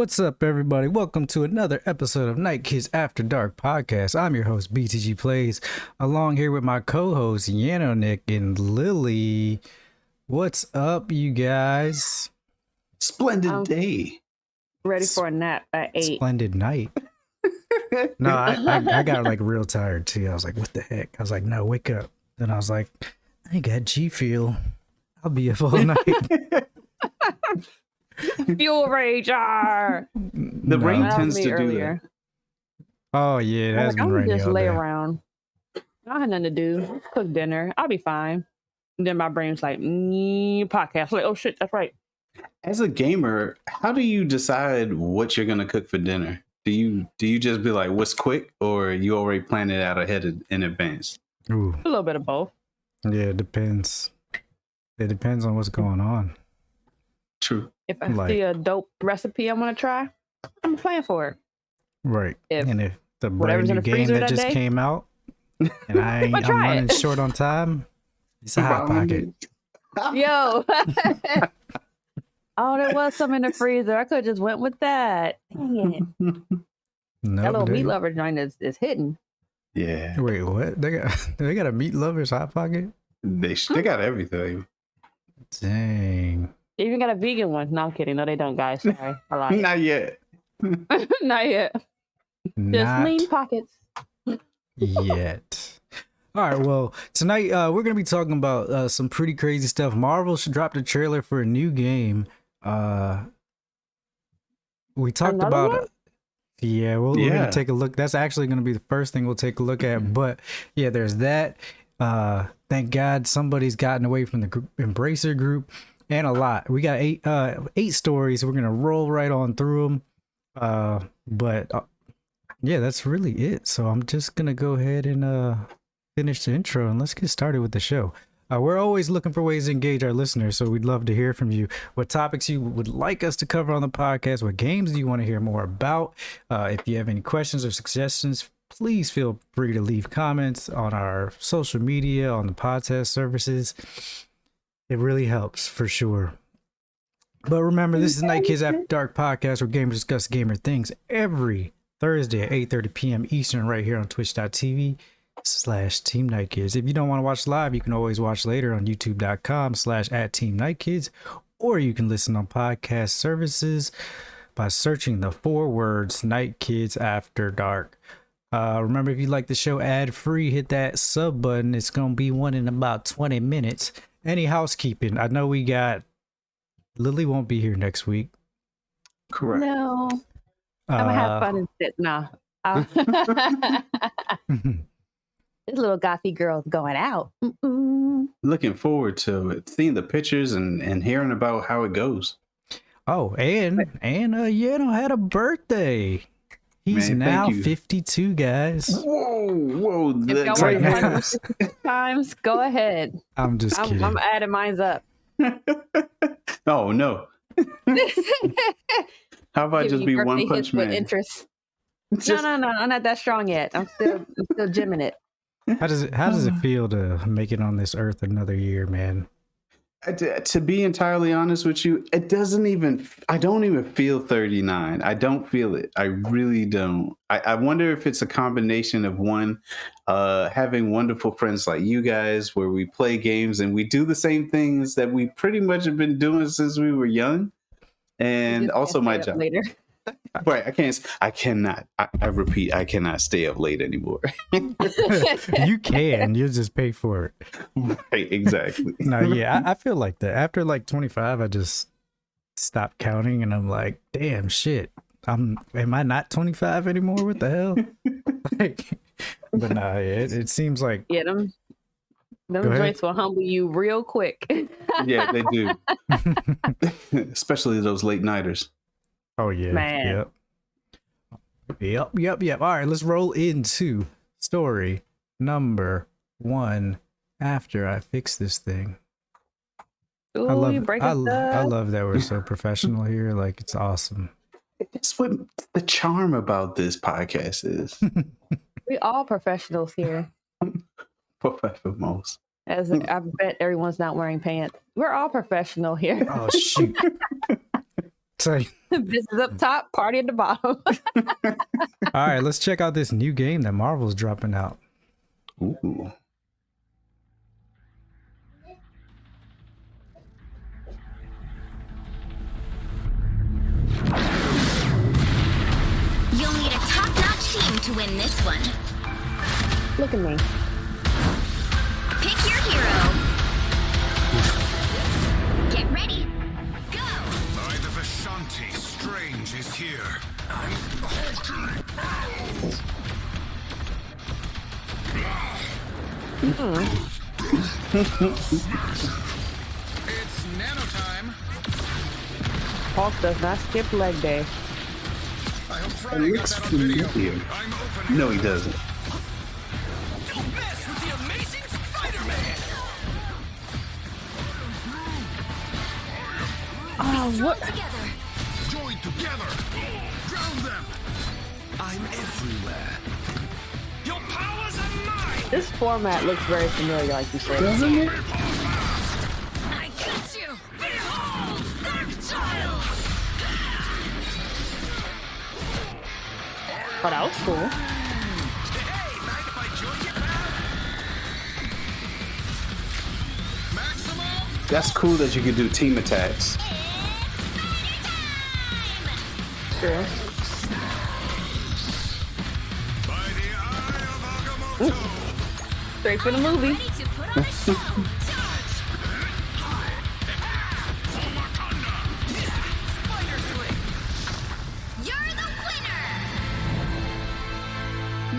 What's up, everybody? Welcome to another episode of Night Kids After Dark podcast. I'm your host, BTG Plays, along here with my co-hosts, Yano, Nick, and Lily. What's up, you guys? Splendid day. Ready for a nap at 8. Splendid night. No, I got like real tired too. I was like, what the heck? I was like, no, wake up. Then I was like, I got G-Fuel. I'll be up all night. Fuel Rager. The rain tends to do that. Oh yeah, it has been raining just all lay day. around. I don't have nothing to do. Cook dinner. I'll be fine. And then my brain's like, podcast. Like, oh shit, that's right. As a gamer, how do you decide what you're gonna cook for dinner? Do you just be like, what's quick, or you already plan it out ahead in advance? Ooh. A little bit of both. Yeah, it depends. It depends on what's going on. True. If I see a dope recipe I want to try, I'm playing for it. Right. And if the brand whatever's in new the game freezer that that just day, came out and I'm running short on time, it's a hot pocket. Yo. Oh, there was some in the freezer. I could have just went with that. Dang it. No, That little meat lover joint is hidden. Yeah. Wait, what? They got a meat lover's hot pocket? They got everything. Dang. They even got a vegan one. No, I'm kidding. No, they don't, guys. Sorry. I lied. Not yet. Not yet. Just Not lean pockets. yet. All right, well, tonight we're going to be talking about some pretty crazy stuff. Marvel should drop the trailer for a new game. We talked Another about one? Yeah, we're going to take a look. That's actually going to be the first thing we'll take a look at. But yeah, there's that. Thank God somebody's gotten away from the Embracer group, and a lot. We got eight stories. We're going to roll right on through them. But yeah, that's really it. So I'm just going to go ahead and finish the intro and let's get started with the show. We're always looking for ways to engage our listeners, so we'd love to hear from you. What topics you would like us to cover on the podcast? What games do you want to hear more about? If you have any questions or suggestions, please feel free to leave comments on our social media, on the podcast services. It really helps for sure. But remember, this is Night Kids After Dark podcast, where gamers discuss gamer things every Thursday at 8:30 p.m. Eastern right here on twitch.tv/Team Night Kids. If you don't want to watch live, you can always watch later on youtube.com/@Team Night Kids, or you can listen on podcast services by searching the 4 words Night Kids After Dark. Remember, if you like the show ad free, hit that sub button. It's going to be one in about 20 minutes. Any housekeeping? I know we got Lily won't be here next week. Correct. No. I'm going to have fun and sit. Nah. This little gothy girl's going out. Looking forward to it. Seeing the pictures and hearing about how it goes. Oh, and Yano had a birthday. He's now 52, guys. Whoa. If y'all Right now. times, go ahead. I'm just kidding. I'm adding mine up. Oh, no. How about just be One Punch Man? Interest. No, I'm not that strong yet. I'm still gymming it. How does it feel to make it on this earth another year, man? To be entirely honest with you, I don't even feel 39. I don't feel it. I really don't. I wonder if it's a combination of having wonderful friends like you guys, where we play games and we do the same things that we pretty much have been doing since we were young, and also my job. Later. Right, I repeat, I cannot stay up late anymore. You just pay for it. Right, exactly. No, yeah, I feel like that. After like 25, I just stopped counting and I'm like, damn shit. Am I not 25 anymore? What the hell? But nah, it seems like them joints will humble you real quick. Yeah, they do. Especially those late nighters. Oh yeah. Man. Yep. All right, let's roll into story number 1 after I fix this thing. Ooh, I love that we're so professional here. Like, it's awesome. That's what the charm about this podcast is. We all professionals here. Professionals. As I bet everyone's not wearing pants. We're all professional here. Oh shoot. So, Business up top, party at the bottom. all right, let's check out this new game that Marvel's dropping out. Ooh. You'll need a top-notch team to win this one. Look at me. Pick your hero. Get ready. Go! By the Vishanti, Strange is here. I'm It's nano time. Hulk does not skip leg day. I hope It Friday got looks that on video. familiar. I'm open. No, he doesn't. Don't mess with the amazing Spider-Man. Oh, what? Together. Join together. Drown them. I'm everywhere. Your powers are mine. This format looks very familiar, like you said. Doesn't it? I got you. Behold, Dark Child. Oh, that was cool. Hey, mind if I join you, pal? Maximo? That's cool that you can do team attacks. Sure. By the eye of Agamotto. Straight for the movie. Ready to put on a show. Charge. Spider Swing. You're the winner.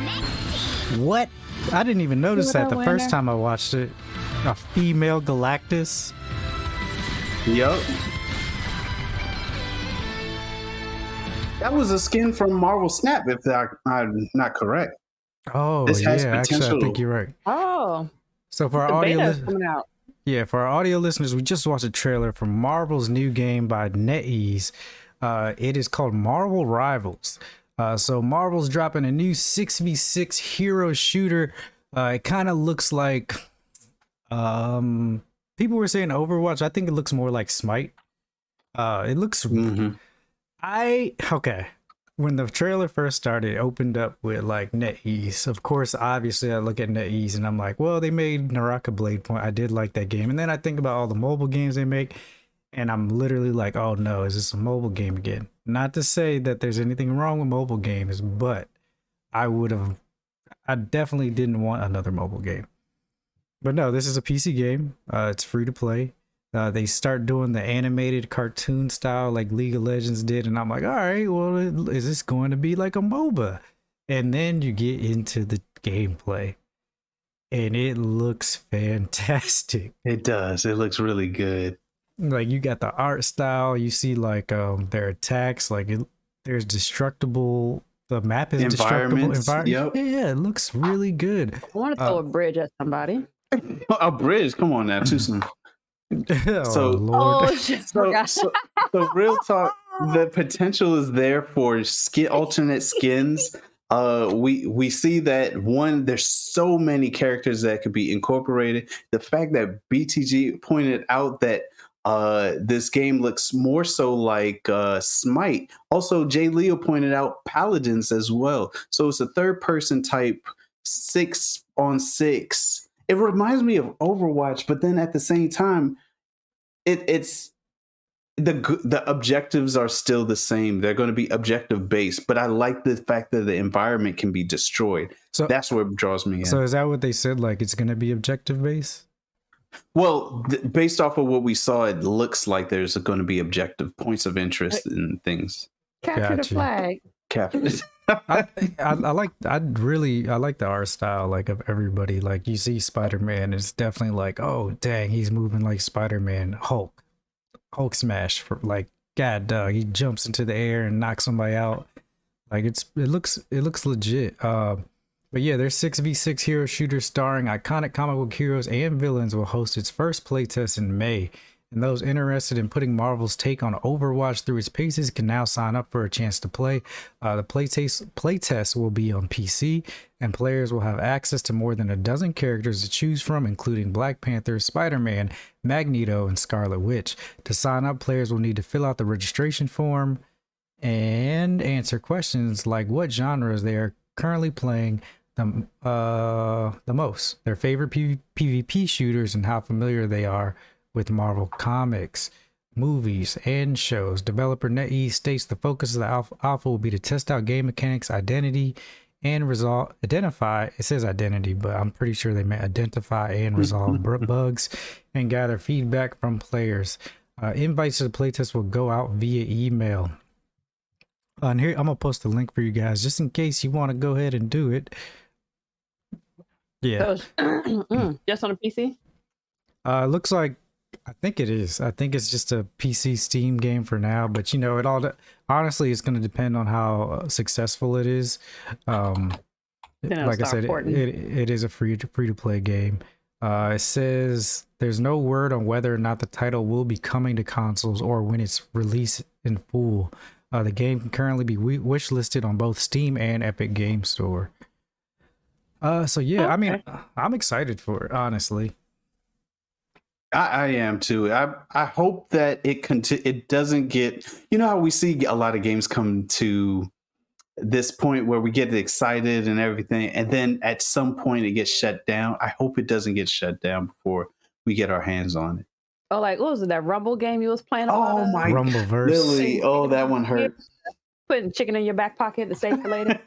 Next team. What? I didn't even notice You're that the the first winner. time I watched it. A female Galactus. Yup. That was a skin from Marvel Snap, if I'm not correct. Oh, This has yeah. Actually, I potential. think you're right. Oh, So for our the audio, beta is coming out. yeah, for our audio listeners, we just watched a trailer for Marvel's new game by NetEase. It is called Marvel Rivals. So Marvel's dropping a new 6v6 hero shooter. It kind of looks like, people were saying Overwatch. I think it looks more like Smite. It looks Mhm. okay. When the trailer first started, it opened up with like NetEase. Of course, obviously, I look at NetEase and I'm like, well, they made Naraka Blade Point. I did like that game. And then I think about all the mobile games they make, and I'm literally like, oh no, is this a mobile game again? Not to say that there's anything wrong with mobile games, but I definitely didn't want another mobile game. But no, this is a PC game. It's free to play. They start doing the animated cartoon style like League of Legends did, and I'm like, all right, well, is this going to be like a MOBA? And then you get into the gameplay, and it looks fantastic. It does. It looks really good. Like you got the art style, you see like their attacks, like there's destructible. The map is destructible. Environments, yep. Yeah, it looks really good. I want to throw a bridge at somebody. A bridge. Come on now, too soon. Oh, So- Lord. Oh shit! So, Forgot. so real talk, the potential is there for alternate skins. We see that one, there's so many characters that could be incorporated. The fact that BTG pointed out that this game looks more so like Smite. Also, Jay Leo pointed out Paladins as well. So it's a third person type 6-on-6. It reminds me of Overwatch, but then at the same time, it's the objectives are still the same. They're going to be objective based, but I like the fact that the environment can be destroyed. So That's what draws me in. So is that what they said? Like it's gonna be objective based? Well, based off of what we saw, it looks like there's going to be objective points of interest in things. Capture the Gotcha. flag. I like the art style like of everybody. Like you see Spider-Man, it's definitely like, oh dang, he's moving like Spider-Man. Hulk smash for like god dog. He jumps into the air and knocks somebody out. Like it looks legit. But yeah, their 6v6 hero shooter starring iconic comic book heroes and villains will host its first playtest in May. And those interested in putting Marvel's take on Overwatch through its paces can now sign up for a chance to play. The playtest will be on PC, and players will have access to more than a dozen characters to choose from, including Black Panther, Spider-Man, Magneto, and Scarlet Witch. To sign up, players will need to fill out the registration form and answer questions like what genres they are currently playing the most, their favorite PvP shooters, and how familiar they are with Marvel comics, movies, and shows. Developer NetEase states the focus of the alpha will be to test out game mechanics, identity, and identify. It says identity, but I'm pretty sure they meant identify and resolve bugs and gather feedback from players. Invites to the playtest will go out via email. And here I'm gonna post a link for you guys just in case you want to go ahead and do it. Yeah, Just on a PC. Looks like, I think it is. I think it's just a PC Steam game for now, but you know, it all honestly, it's going to depend on how successful it is. Like I said, it is a free to play game. It says there's no word on whether or not the title will be coming to consoles or when it's released in full. The game can currently be wish listed on both Steam and Epic Game Store. So yeah, okay. I mean, I'm excited for it, honestly. I am too. I hope that it doesn't get, you know how we see a lot of games come to this point where we get excited and everything, and then at some point it gets shut down. I hope it doesn't get shut down before we get our hands on it. Oh, like what was it, that Rumble game you was playing? Oh my Rumbleverse. Lily. Oh, that one hurt. Putting chicken in your back pocket to save for later.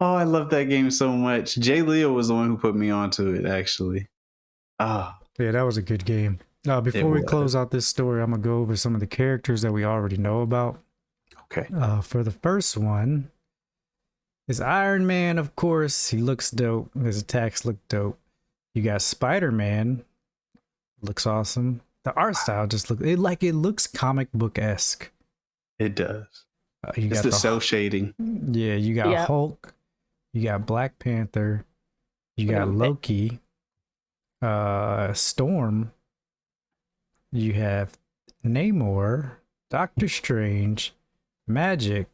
Oh, I love that game so much. Jay Leo was the one who put me onto it, actually. Yeah, that was a good game. Before we close out this story, I'm going to go over some of the characters that we already know about. Okay. For the first one is Iron Man, of course. He looks dope. His attacks look dope. You got Spider-Man. Looks awesome. The art style just looks comic book-esque. It does. You got the cell shading. Yeah, you got Hulk. You got Black Panther. You got Loki. Storm. You have Namor, Doctor Strange, Magic,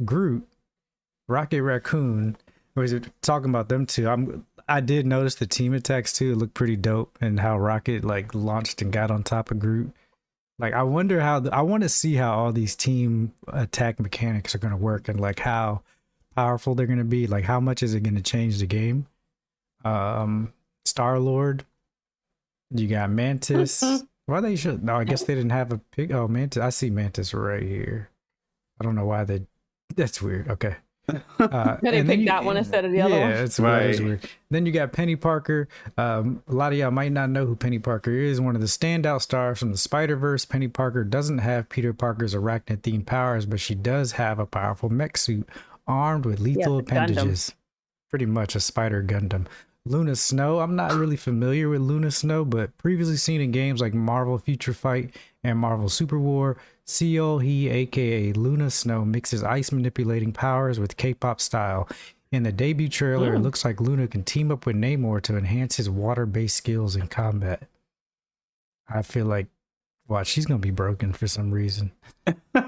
Groot, Rocket Raccoon. Was talking about them too? I did notice the team attacks too. It looked pretty dope, and how Rocket like launched and got on top of Groot. Like I wonder I want to see how all these team attack mechanics are going to work, and like how powerful they're going to be. Like how much is it going to change the game? Star-Lord. You got Mantis. Why they should? No, I guess they didn't have a pig. Oh, Mantis. I see Mantis right here. I don't know why they. That's weird. Okay. They picked that one instead of the other one. Yeah, it's right. Weird. Then you got Penny Parker. A lot of y'all might not know who Penny Parker is. One of the standout stars from the Spider-Verse. Penny Parker doesn't have Peter Parker's arachnid-themed powers, but she does have a powerful mech suit armed with lethal appendages. Gundam. Pretty much a Spider Gundam. Luna Snow. I'm not really familiar with Luna Snow, but previously seen in games like Marvel Future Fight and Marvel Super War. He, aka Luna Snow, mixes ice manipulating powers with K-pop style. In the debut trailer, it looks like Luna can team up with Namor to enhance his water-based skills in combat. I feel like, watch, she's gonna be broken for some reason.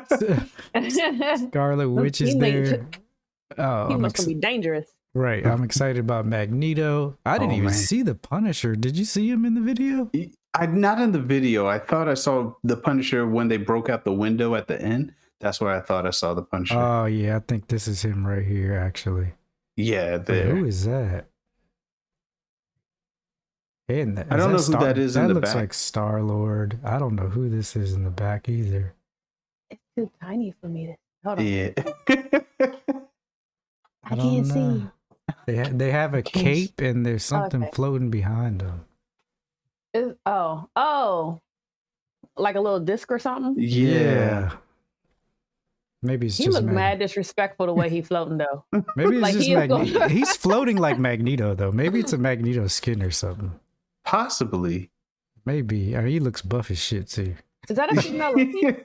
Scarlet Witch is there. Oh, he must be dangerous. Right, I'm excited about Magneto. I didn't even see the Punisher. Did you see him in the video? Not in the video. I thought I saw the Punisher when they broke out the window at the end. That's where I thought I saw the Punisher. Oh yeah, I think this is him right here, actually. Yeah, there. Wait, who is that? Hey, I don't know who that is in the back. That looks like Star-Lord. I don't know who this is in the back either. It's too tiny for me to. Hold on. Yeah. I can't see. They have a cape and there's something floating behind them. Like a little disc or something? Yeah. Maybe it's he just looked mad disrespectful the way he's floating though. Maybe it's like just Magneto. He's floating like Magneto though. Maybe it's a Magneto skin or something. Possibly. Maybe. I mean, he looks buff as shit too. Is that a female Loki?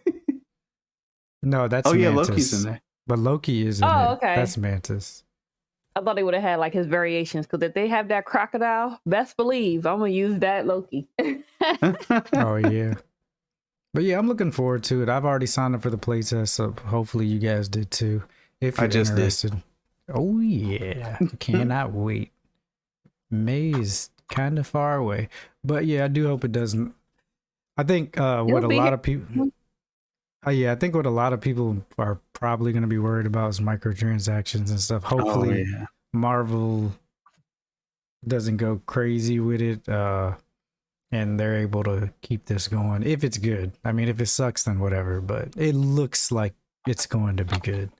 No, that's Mantis. Loki's in there. But Loki is in it. Okay. That's Mantis. I thought they would have had like his variations because if they have that crocodile, best believe I'm gonna use that Loki. Oh yeah. But yeah, I'm looking forward to it. I've already signed up for the playtest, so hopefully you guys did too. If you're interested. Oh yeah. Cannot wait. May is kind of far away. But yeah, I do hope it doesn't. I think what a lot of people I think what a lot of people are probably going to be worried about is microtransactions and stuff. Hopefully Marvel doesn't go crazy with it and they're able to keep this going if it's good. I mean, if it sucks then whatever, but it looks like it's going to be good.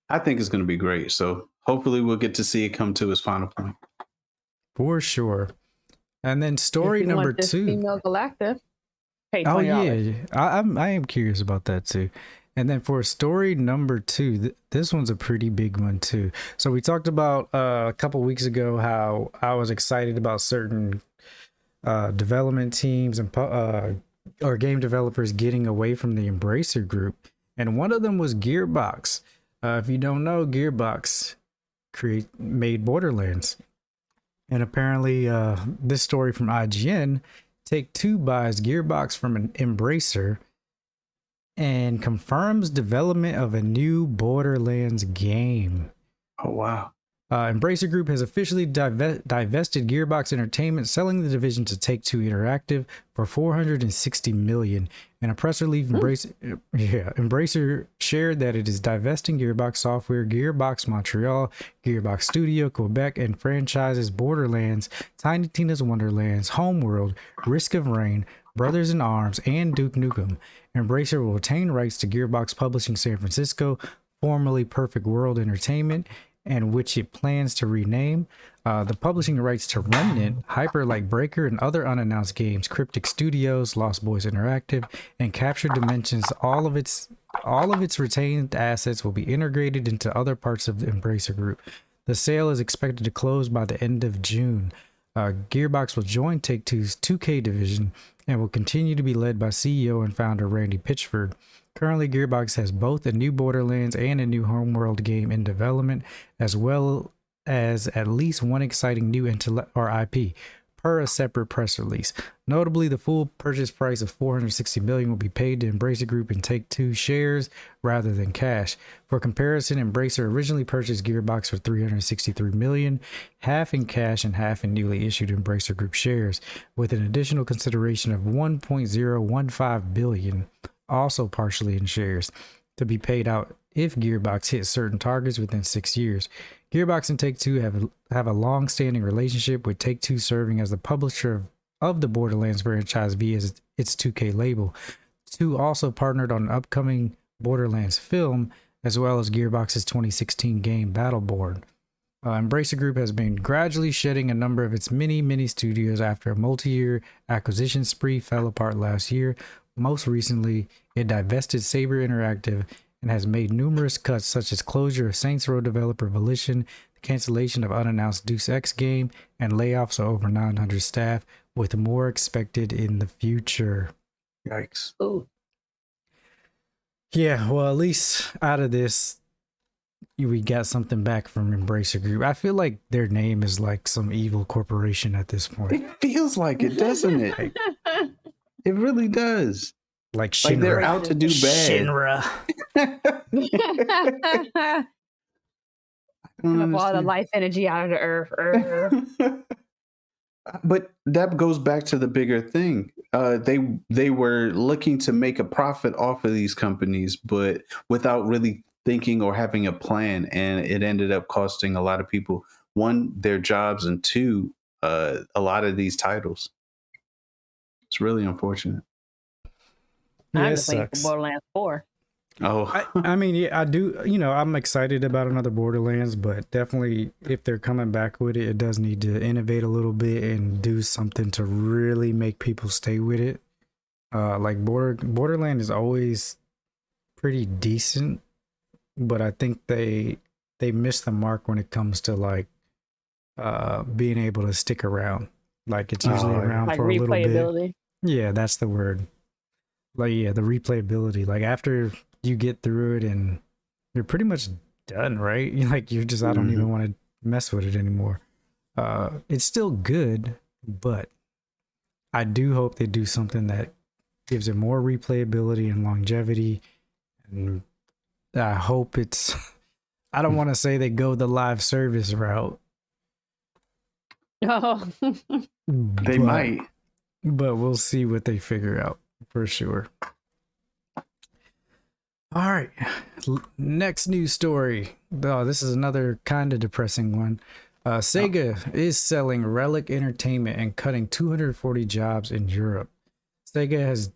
I think it's going to be great. So hopefully we'll get to see it come to its final point. For sure. And then story number 2. Female Galactus. Hey, oh yeah, I am curious about that too. And then for story number 2, this one's a pretty big one too. So we talked about a couple weeks ago how I was excited about certain development teams and or game developers getting away from the Embracer Group, and one of them was Gearbox. If you don't know, Gearbox made Borderlands, and apparently this story from IGN. Take-Two buys Gearbox from an Embracer and confirms development of a new Borderlands game. Oh, wow. Embracer Group has officially divested Gearbox Entertainment, selling the division to Take-Two Interactive for $460 million. In a press release, Embracer shared that it is divesting Gearbox Software, Gearbox Montreal, Gearbox Studio, Quebec, and franchises Borderlands, Tiny Tina's Wonderlands, Homeworld, Risk of Rain, Brothers in Arms, and Duke Nukem. Embracer will retain rights to Gearbox Publishing San Francisco, formerly Perfect World Entertainment, and which it plans to rename. The publishing rights to Remnant, Hyper Light Breaker, and other unannounced games, Cryptic Studios, Lost Boys Interactive, and Captured Dimensions. All of its retained assets will be integrated into other parts of the Embracer Group. The sale is expected to close by the end of June. Gearbox will join Take-Two's 2K division and will continue to be led by CEO and founder Randy Pitchford. Currently, Gearbox has both a new Borderlands and a new Homeworld game in development, as well as at least one exciting new IP, per a separate press release. Notably, the full purchase price of $460 million will be paid to Embracer Group in Take-Two shares rather than cash. For comparison, Embracer originally purchased Gearbox for $363 million, half in cash and half in newly issued Embracer Group shares, with an additional consideration of $1.015 billion. Also partially in shares, to be paid out if Gearbox hits certain targets within 6 years. Gearbox and Take-Two have a long-standing relationship, with Take-Two serving as the publisher of the Borderlands franchise via its 2K label. Two also partnered on an upcoming Borderlands film, as well as Gearbox's 2016 game Battleborn. Embracer Group has been gradually shedding a number of its mini studios after a multi-year acquisition spree fell apart last year. Most recently, it divested Saber Interactive and has made numerous cuts, such as closure of Saints Row developer Volition, the cancellation of unannounced Deus Ex game, and layoffs of over 900 staff, with more expected in the future. Yikes. Ooh. Yeah, well, at least out of this, we got something back from Embracer Group. I feel like their name is like some evil corporation at this point. It feels like it, doesn't it? It really does. Like Shinra. Like they're out to do bad. Shinra. All the life energy out of the earth. But that goes back to the bigger thing. They were looking to make a profit off of these companies, but without really thinking or having a plan, and it ended up costing a lot of people, one, their jobs, and two, a lot of these titles. It's really unfortunate. Yeah, I'm it just waiting sucks. for Borderlands 4. Oh, I mean, yeah, I do. I'm excited about another Borderlands, but definitely if they're coming back with it, it does need to innovate a little bit and do something to really make people stay with it. Like Borderland is always pretty decent, but I think they miss the mark when it comes to like being able to stick around. Like it's usually around like for a little bit. replayability. Yeah, that's the word. Like, yeah, the replayability. Like after you get through it and you're pretty much done, right? Like you're just, I don't even want to mess with it anymore. It's still good, but I do hope they do something that gives it more replayability and longevity. And I hope it's, I don't want to say they go the live service route. Oh, They might. But we'll see what they figure out for sure. All right. Next news story. Oh, this is another kind of depressing one. Sega is selling Relic Entertainment and cutting 240 jobs in Europe. Sega has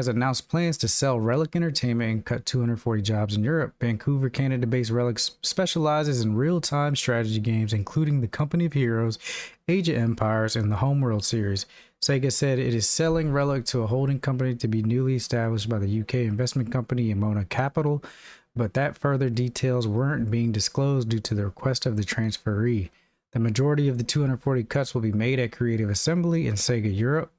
announced plans to sell Relic Entertainment and cut 240 jobs in Europe. Vancouver, Canada-based Relic specializes in real-time strategy games, including the Company of Heroes, Age of Empires, and the Homeworld series. Sega said it is selling Relic to a holding company to be newly established by the UK investment company Emona Capital, but that further details weren't being disclosed due to the request of the transferee. The majority of the 240 cuts will be made at Creative Assembly in Sega Europe,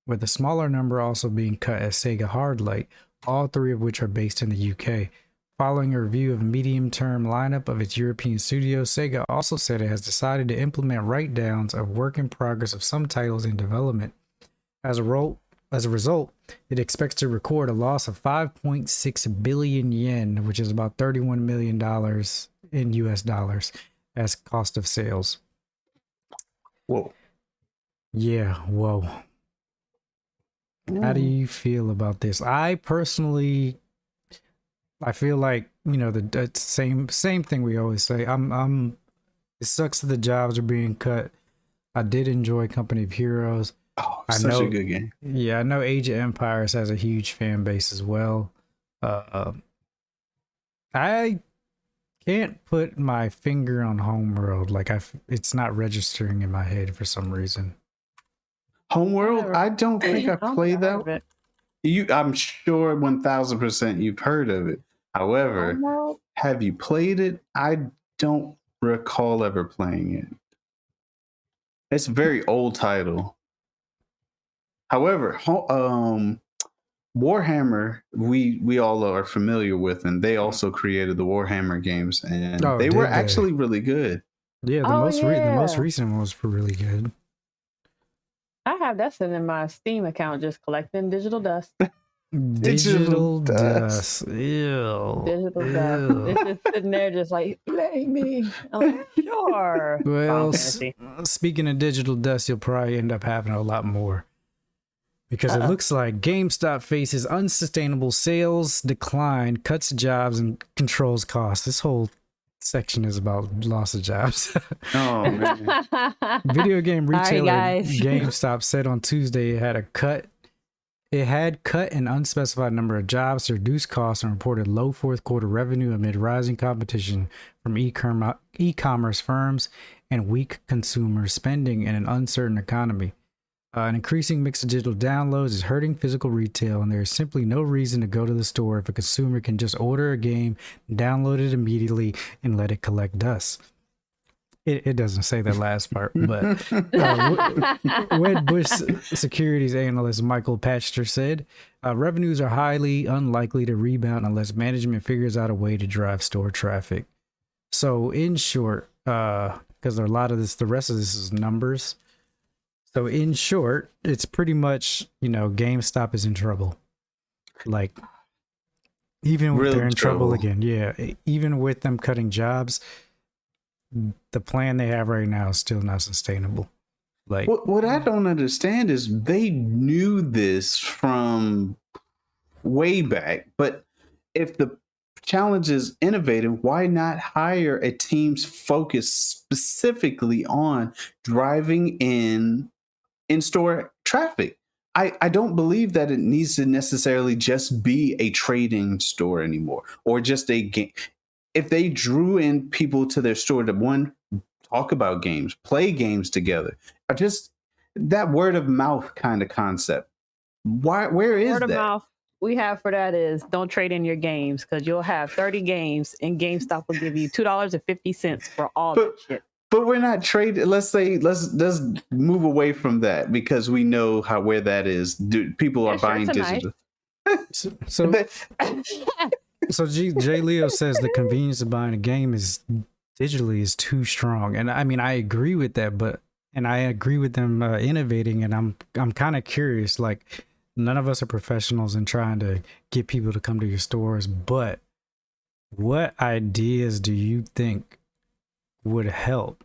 with a smaller number also being cut at Sega Hardlight, all three of which are based in the UK. Following a review of medium-term lineup of its European studios, Sega also said it has decided to implement write-downs of work in progress of some titles in development. As a result, it expects to record a loss of 5.6 billion yen, which is about $31 million in US dollars, as cost of sales. Whoa. Yeah, whoa. How do you feel about this? I personally, I feel like, you know, the same thing we always say. It sucks that the jobs are being cut. I did enjoy Company of Heroes. Oh, such a good game. Yeah, I know Age of Empires has a huge fan base as well. I can't put my finger on Homeworld. Like it's not registering in my head for some reason. Homeworld, I don't think I played that. I'm sure 1000% you've heard of it. However, Homeworld? have you played it? I don't recall ever playing it. It's a very old title. However, Warhammer, we all are familiar with, and they also created the Warhammer games, and they were actually really good. Yeah, the most recent ones were really good. I have that sitting in my Steam account, just collecting digital dust. Digital dust. Ew. Digital dust. It's just sitting there, just like, play me. I'm like, sure. Well, speaking of digital dust, you'll probably end up having a lot more. Because it looks like GameStop faces unsustainable sales decline, cuts jobs, and controls costs. This whole section is about loss of jobs. Oh, man. Video game retailer GameStop said on Tuesday it had cut an unspecified number of jobs to reduce costs and reported low fourth quarter revenue amid rising competition from e-commerce firms and weak consumer spending in an uncertain economy. An increasing mix of digital downloads is hurting physical retail, and there is simply no reason to go to the store if a consumer can just order a game, download it immediately, and let it collect dust. It doesn't say that last part, but Wedbush Securities analyst Michael Patcher said, revenues are highly unlikely to rebound unless management figures out a way to drive store traffic. So in short, because a lot of this, the rest of this is numbers. So in short, it's pretty much, you know, GameStop is in trouble. Like, even with they're in trouble again. Yeah. Even with them cutting jobs, the plan they have right now is still not sustainable. Like, what I don't understand is they knew this from way back, but if the challenge is innovative, why not hire a team's focus specifically on driving in-store traffic? I don't believe that it needs to necessarily just be a trading store anymore, or just a game. If they drew in people to their store to talk about games, play games together, or just that word of mouth kind of concept. Where is that? Word of mouth we have for that is don't trade in your games, because you'll have 30 games and GameStop will give you $2.50 for all that shit. But we're not trading. Let's move away from that, because we know where that is. People are buying digital. So So Jay Leo says the convenience of buying a game is digitally is too strong, and I mean I agree with that, but and I agree with them innovating, and I'm kind of curious. Like none of us are professionals in trying to get people to come to your stores, but what ideas do you think would help?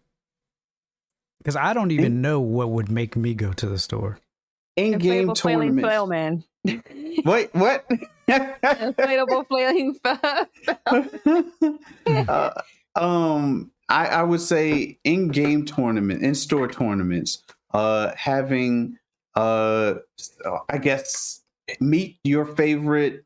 Because I don't even know what would make me go to the store. In-game Inflatable tournaments. flailing Wait, what? Inflatable flailing I would say in-game tournament, in-store tournaments, having I guess meet your favorite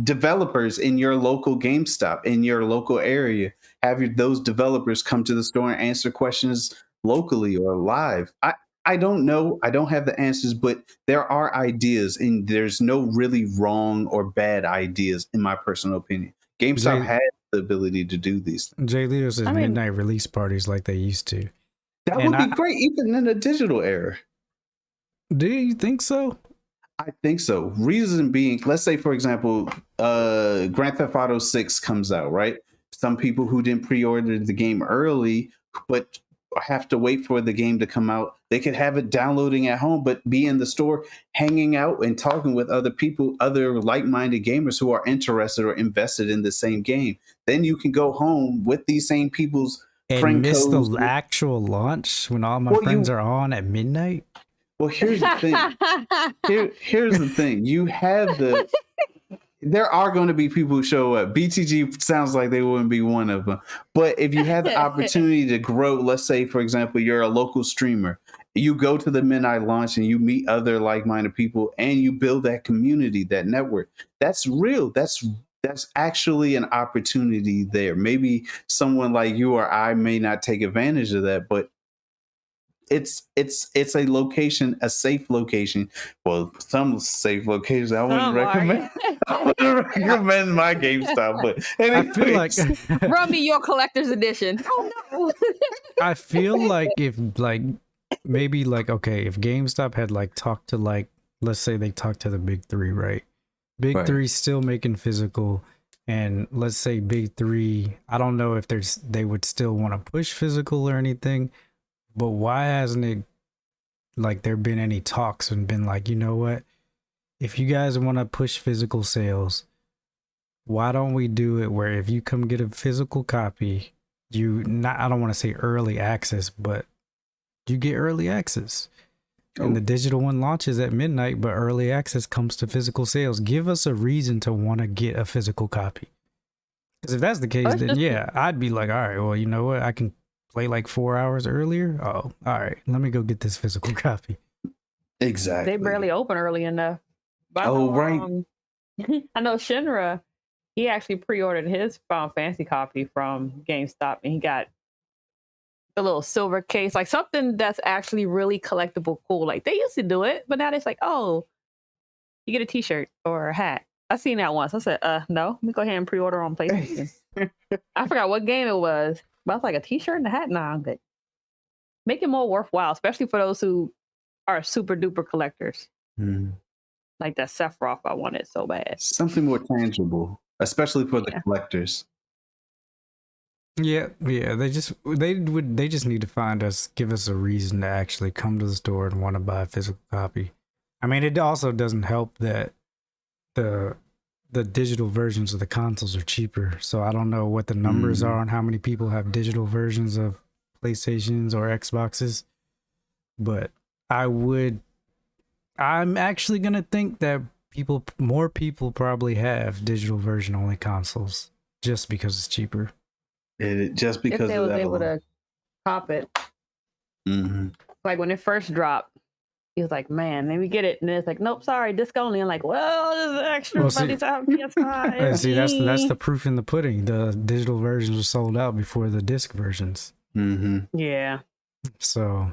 developers in your local GameStop in your local area. Have those developers come to the store and answer questions locally or live. I don't know. I don't have the answers, but there are ideas, and there's no really wrong or bad ideas, in my personal opinion. GameStop has the ability to do these things. Jay Leo says midnight release parties like they used to. That would be great, even in the digital era. Do you think so? I think so. Reason being, let's say, for example, Grand Theft Auto 6 comes out, right? Some people who didn't pre-order the game early, but have to wait for the game to come out, they could have it downloading at home, but be in the store hanging out and talking with other people, other like-minded gamers who are interested or invested in the same game. Then you can go home with these same people's and friend miss codes. the actual launch when all my friends are on at midnight. Well, here's the thing. Here's the thing. You have there are going to be people who show up. BTG sounds like they wouldn't be one of them. But if you have the opportunity to grow, let's say, for example, you're a local streamer, you go to the midnight launch and you meet other like-minded people and you build that community, that network. That's real. That's actually an opportunity there. Maybe someone like you or I may not take advantage of that, but it's a location, a safe location. Well, some safe locations I wouldn't recommend. I wouldn't recommend my GameStop, but anyways. I feel like run me your collector's edition. Oh no! I feel like if maybe if GameStop had talked to let's say they talked to the big three, right? Big Three's still making physical, and let's say Big Three. I don't know if they would still want to push physical or anything. But why hasn't it there been any talks and been you know what? If you guys want to push physical sales, why don't we do it where if you come get a physical copy, I don't want to say early access, but you get early access. And the digital one launches at midnight, but early access comes to physical sales. Give us a reason to want to get a physical copy. Because if that's the case, then yeah, I'd be like, all right, well, you know what? I can play 4 hours earlier. Oh, all right. Let me go get this physical copy. Exactly. They barely open early enough. But right. I know Shinra, he actually pre-ordered his Final Fantasy copy from GameStop, and he got the little silver case, something that's actually really collectible, cool. They used to do it, but now it's oh, you get a T-shirt or a hat. I seen that once. I said, no, let me go ahead and pre-order on PlayStation. I forgot what game it was. But I was a T-shirt and a hat? Nah, I'm good. Make it more worthwhile, especially for those who are super duper collectors. Like that Sephiroth, I want it so bad. Something more tangible, especially for the collectors. Yeah. They just need to give us a reason to actually come to the store and want to buy a physical copy. I mean, it also doesn't help that the digital versions of the consoles are cheaper. So I don't know what the numbers are on how many people have digital versions of PlayStations or Xboxes. But I'm actually going to think that more people probably have digital version only consoles just because it's cheaper. Just because if they of was that able to cop it. When it first dropped, he was like, man, let me get it. And then it's nope, sorry, disc only. I'm well, there's extra money to have PS5. See, that's the proof in the pudding. The digital versions were sold out before the disc versions. Yeah. So.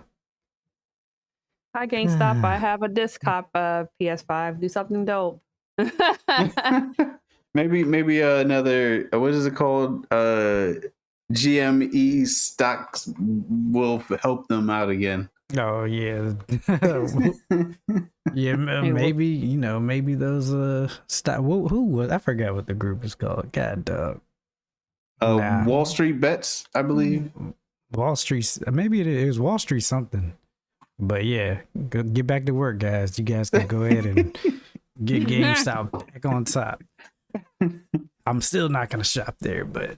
Hi, GameStop. I have a disc cop PS5. Do something dope. maybe another, what is it called? GME stocks will help them out again. Oh yeah, yeah. Hey, Maybe maybe those stop. Who was? I forgot what the group is called. God, dog. Nah, Wall Street Bets, I believe. Wall Street. Maybe it was Wall Street something. But yeah, get back to work, guys. You guys can go ahead and get GameStop back on top. I'm still not gonna shop there, but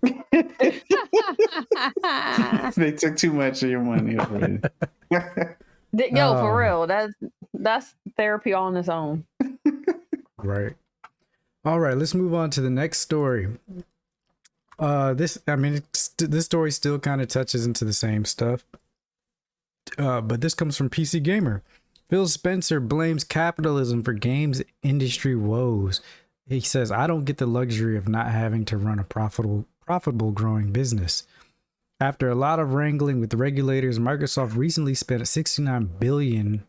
They took too much of your money already. Yo, for real, that's therapy on its own. right. All right, let's move on to the next story. This story still kind of touches into the same stuff. But this comes from PC Gamer. Phil Spencer blames capitalism for games industry woes. He says, I don't get the luxury of not having to run a profitable growing business. After a lot of wrangling with regulators, Microsoft recently spent $69 billion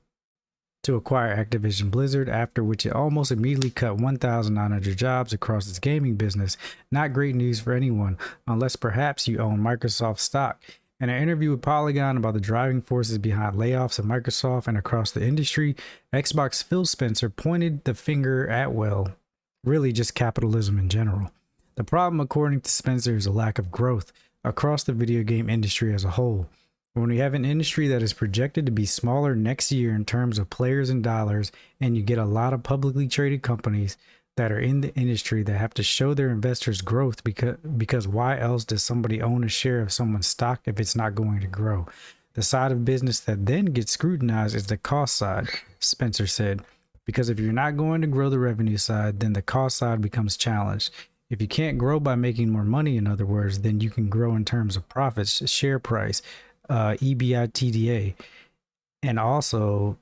to acquire Activision Blizzard, after which it almost immediately cut 1,900 jobs across its gaming business. Not great news for anyone, unless perhaps you own Microsoft stock. In an interview with Polygon about the driving forces behind layoffs at Microsoft and across the industry, Xbox Phil Spencer pointed the finger at, well, really just capitalism in general. The problem, according to Spencer, is a lack of growth across the video game industry as a whole. When we have an industry that is projected to be smaller next year in terms of players and dollars, and you get a lot of publicly traded companies that are in the industry that have to show their investors growth, because why else does somebody own a share of someone's stock if it's not going to grow? The side of business that then gets scrutinized is the cost side, Spencer said, because if you're not going to grow the revenue side, then the cost side becomes challenged. If you can't grow by making more money, in other words, then you can grow in terms of profits, share price, EBITDA, and also,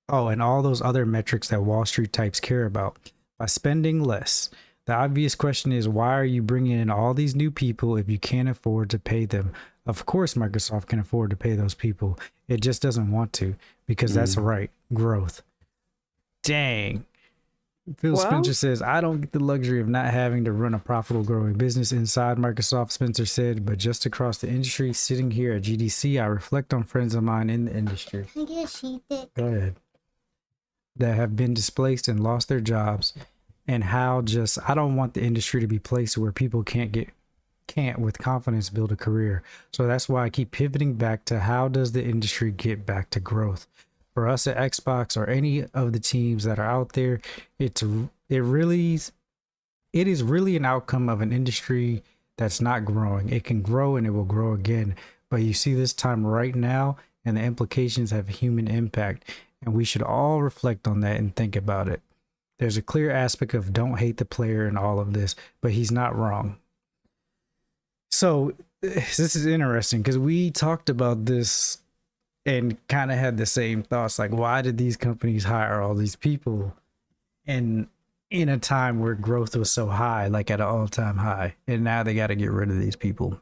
and all those other metrics that Wall Street types care about. By spending less, the obvious question is, why are you bringing in all these new people if you can't afford to pay them? Of course, Microsoft can afford to pay those people. It just doesn't want to, because that's right, growth. Dang. Phil Spencer says, I don't get the luxury of not having to run a profitable growing business inside Microsoft, Spencer said, but just across the industry, sitting here at GDC, I reflect on friends of mine in the industry. Go ahead. That have been displaced and lost their jobs, and how I don't want the industry to be a place where people can't with confidence build a career. So that's why I keep pivoting back to, how does the industry get back to growth? For us at Xbox or any of the teams that are out there, it is really an outcome of an industry that's not growing. It can grow and it will grow again, but you see this time right now, and the implications have human impact, and we should all reflect on that and think about it. There's a clear aspect of don't hate the player in all of this, but he's not wrong. So this is interesting, because we talked about this and kind of had the same thoughts, like, why did these companies hire all these people in a time where growth was so high, like at an all-time high, and now they got to get rid of these people?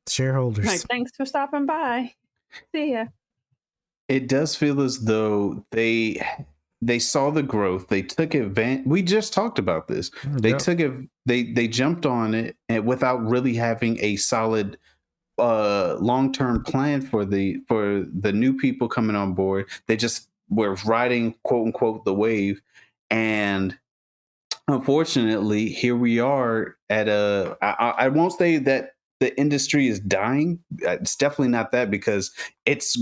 Shareholders. Like, thanks for stopping by. See ya. It does feel as though they saw the growth. They took advantage. We just talked about this. They took it. They jumped on it, and without really having a solid long-term plan for the new people coming on board. They just were riding, quote unquote, the wave, and unfortunately, here we are at I won't say that the industry is dying. It's definitely not that, because it's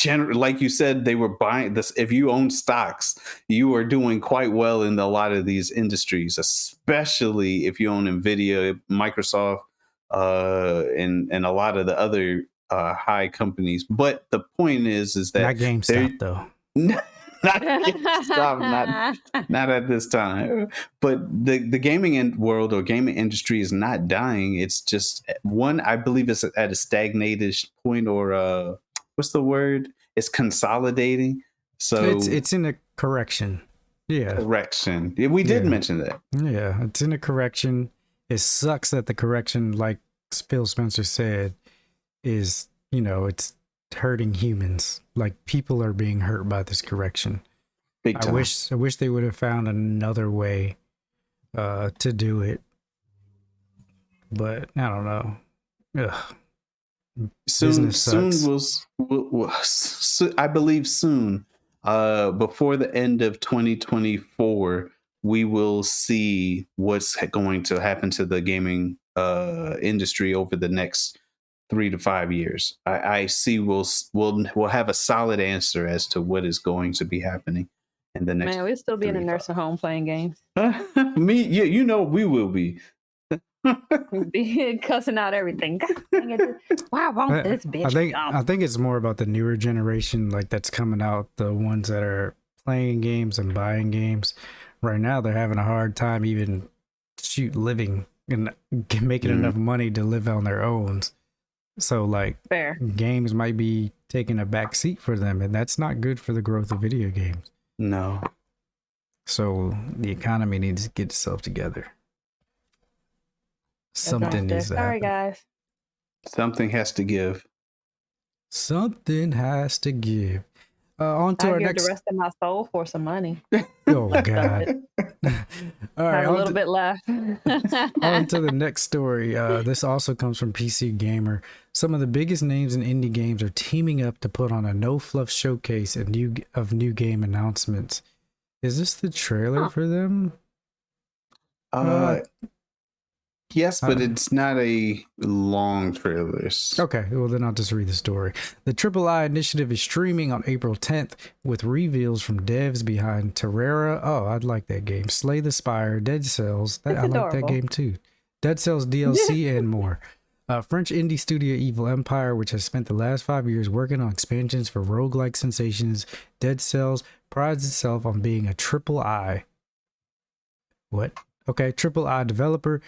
like you said, they were buying this. If you own stocks, you are doing quite well in a lot of these industries, especially if you own Nvidia, Microsoft, and a lot of the other high companies. But the point is that not GameStop though. Not GameStop, not at this time. But the gaming world or gaming industry is not dying. It's just I believe it's at a stagnated point, or what's the word? It's consolidating. So it's in a correction. Yeah. Correction. We did mention that. Yeah, it's in a correction. It sucks that the correction, like Phil Spencer said, is, it's hurting humans. Like, people are being hurt by this correction. Big time. I wish they would have found another way to do it, but I don't know. Ugh. Soon, Business sucks. I believe soon, before the end of 2024, we will see what's going to happen to the gaming industry over the next 3 to 5 years. I see we'll have a solid answer as to what is going to be happening in the next. Man, we'll still be in a 3 to nursing home playing games. 5. Me, yeah, we will be. We'll be cussing out everything. God dang it. Why won't this bitch jump? I think it's more about the newer generation, like that's coming out, the ones that are playing games and buying games. Right now, they're having a hard time even living and making enough money to live on their own. So, like, Fair. games might be taking a back seat for them, and that's not good for the growth of video games. No. So the economy needs to get itself together. Something needs to Sorry, happen. guys. Something has to give. Something has to give. On to I'll our give next. the rest of my soul for some money. Oh God! All right, Have a little bit left. on to the next story. This also comes from PC Gamer. Some of the biggest names in indie games are teaming up to put on a no fluff showcase of new game announcements. Is this the trailer for them? Yes, but it's not a long trailer. Okay, well then I'll just read the story. The III initiative is streaming on April 10th with reveals from devs behind Terraria. Oh, I'd like that game. Slay the Spire, Dead Cells. I like that adorable. game too. Dead Cells DLC and more. French indie studio Evil Empire, which has spent the last 5 years working on expansions for roguelike sensations, Dead Cells, prides itself on being a III. What? Okay, III developer.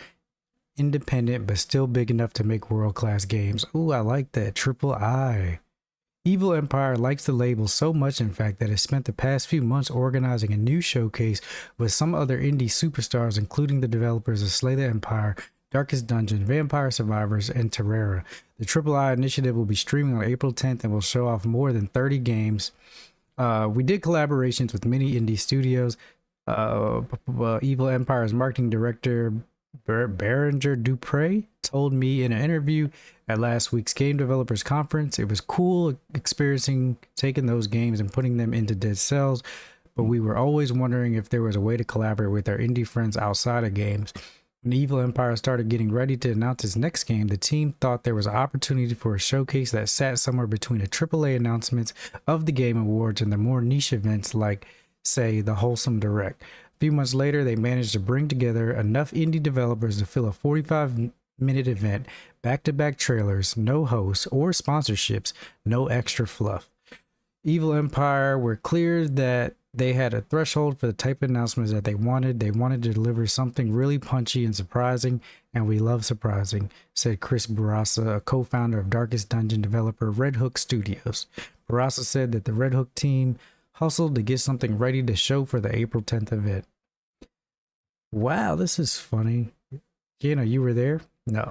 Independent but still big enough to make world-class games. Ooh, I like that. III. Evil Empire likes the label so much, in fact, that it spent the past few months organizing a new showcase with some other indie superstars, including the developers of Slay the Empire, Darkest Dungeon, Vampire Survivors, and Terraria. The III initiative will be streaming on April 10th and will show off more than 30 games. We did collaborations with many indie studios. Evil Empire's marketing director Berenger Dupre told me in an interview at last week's Game Developers Conference it was cool experiencing taking those games and putting them into Dead Cells, but we were always wondering if there was a way to collaborate with our indie friends outside of games. When Evil Empire started getting ready to announce its next game, the team thought there was an opportunity for a showcase that sat somewhere between a AAA announcements of the Game Awards and the more niche events like, say, the Wholesome Direct. A few months later, they managed to bring together enough indie developers to fill a 45-minute event, back-to-back trailers, no hosts or sponsorships, no extra fluff. Evil Empire were clear that they had a threshold for the type of announcements that they wanted. They wanted to deliver something really punchy and surprising, and we love surprising, said Chris Barassa, a co-founder of Darkest Dungeon developer Red Hook Studios. Barassa said that the Red Hook team hustled to get something ready to show for the April 10th event. Wow, this is funny. You were there? No,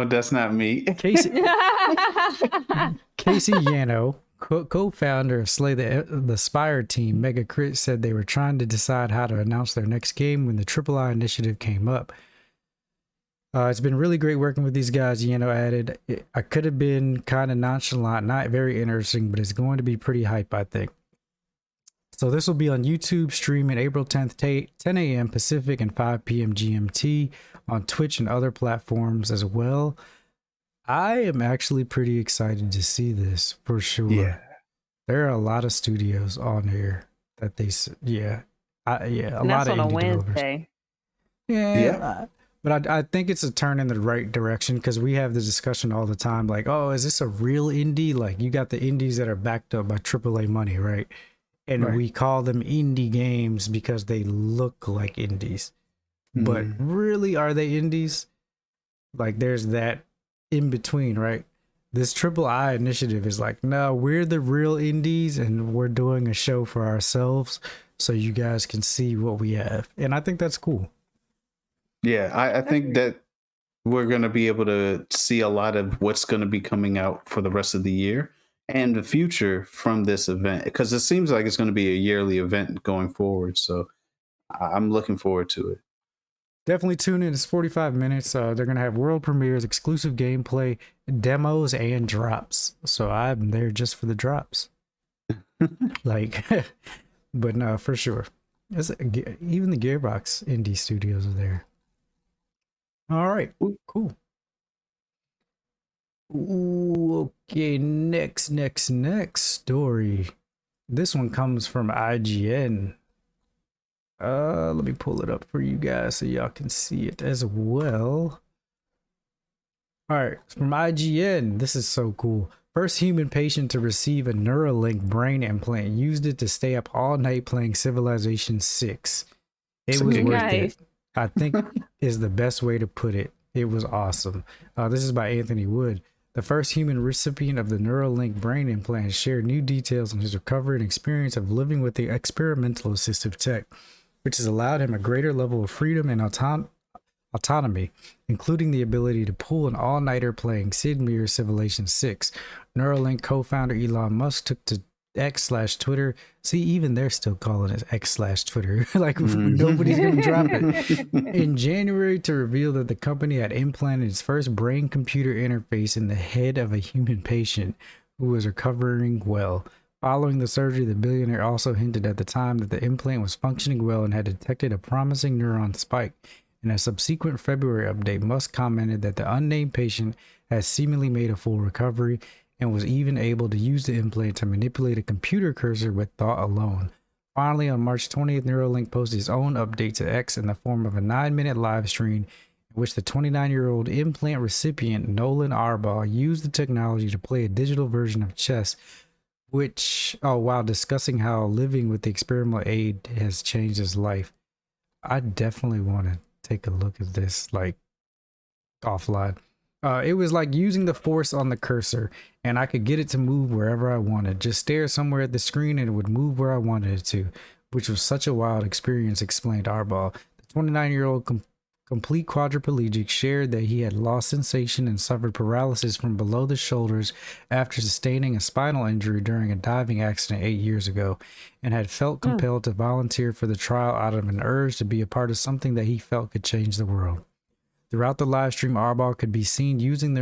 that's not me. Casey Yano, co-founder of Slay the Spire team, Mega Crit, said they were trying to decide how to announce their next game when the III initiative came up. It's been really great working with these guys, Yano added. I could have been kind of nonchalant, not very interesting, but it's going to be pretty hype, I think. So this will be on YouTube, streaming April 10th, 10 a.m. Pacific and 5 p.m. GMT on Twitch and other platforms as well. I am actually pretty excited to see this for sure. Yeah. There are a lot of studios on here that they, a And lot that's of on a indie developers. Wednesday. Yeah. But I think it's a turn in the right direction because we have the discussion all the time like, oh, is this a real indie? Like you got the indies that are backed up by AAA money, right? And we call them indie games because they look like indies. But really, are they indies? Like there's that in between, right? This III initiative is like, no, we're the real indies and we're doing a show for ourselves so you guys can see what we have. And I think that's cool. Yeah, I think that we're going to be able to see a lot of what's going to be coming out for the rest of the year and the future from this event, because it seems like it's going to be a yearly event going forward. So I'm looking forward to it. Definitely tune in. It's 45 minutes. They're gonna have world premieres, exclusive gameplay, demos, and drops. So I'm there just for the drops. Like, but no, for sure. Even the Gearbox indie studios are there. All right, cool. Ooh, okay, next story. This one comes from IGN. Let me pull it up for you guys so y'all can see it as well. All right, from IGN. This is so cool. First human patient to receive a Neuralink brain implant used it to stay up all night playing Civilization 6. It was worth it. I think is the best way to put it. It was awesome. This is by Anthony Wood. The first human recipient of the Neuralink brain implant shared new details on his recovery and experience of living with the experimental assistive tech, which has allowed him a greater level of freedom and autonomy, including the ability to pull an all-nighter playing Sid Meier's Civilization 6. Neuralink co-founder Elon Musk took to X/Twitter. See, even they're still calling it X/Twitter. Like nobody's gonna drop it. In January to reveal that the company had implanted its first brain-computer interface in the head of a human patient who was recovering well. Following the surgery, the billionaire also hinted at the time that the implant was functioning well and had detected a promising neuron spike. In a subsequent February update, Musk commented that the unnamed patient has seemingly made a full recovery and was even able to use the implant to manipulate a computer cursor with thought alone. Finally, on March 20th, Neuralink posted its own update to X in the form of a 9-minute live stream in which the 29-year-old implant recipient, Nolan Arbaugh, used the technology to play a digital version of chess, while discussing how living with the experimental aid has changed his life. I definitely want to take a look at this, like, offline. It was like using the force on the cursor, and I could get it to move wherever I wanted. Just stare somewhere at the screen and it would move where I wanted it to, which was such a wild experience, explained Arbaugh. The 29-year-old complete quadriplegic shared that he had lost sensation and suffered paralysis from below the shoulders after sustaining a spinal injury during a diving accident 8 years ago, and had felt compelled to volunteer for the trial out of an urge to be a part of something that he felt could change the world. Throughout the live stream, Arbaugh could be seen using the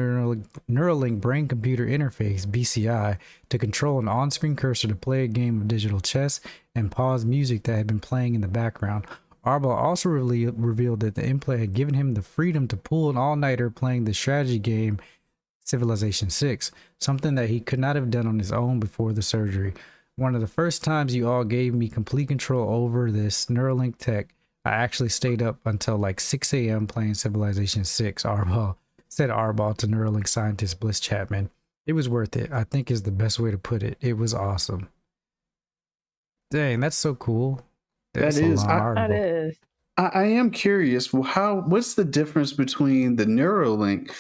Neuralink brain-computer interface, BCI, to control an on-screen cursor to play a game of digital chess and pause music that had been playing in the background. Arbaugh also revealed that the implant had given him the freedom to pull an all-nighter playing the strategy game Civilization 6, something that he could not have done on his own before the surgery. One of the first times you all gave me complete control over this Neuralink tech, I actually stayed up until like 6 a.m. playing Civilization 6, said Arbaugh to Neuralink scientist Bliss Chapman. It was worth it, I think is the best way to put it. It was awesome. Dang, that's so cool. That is. I am curious. Well, what's the difference between the Neuralink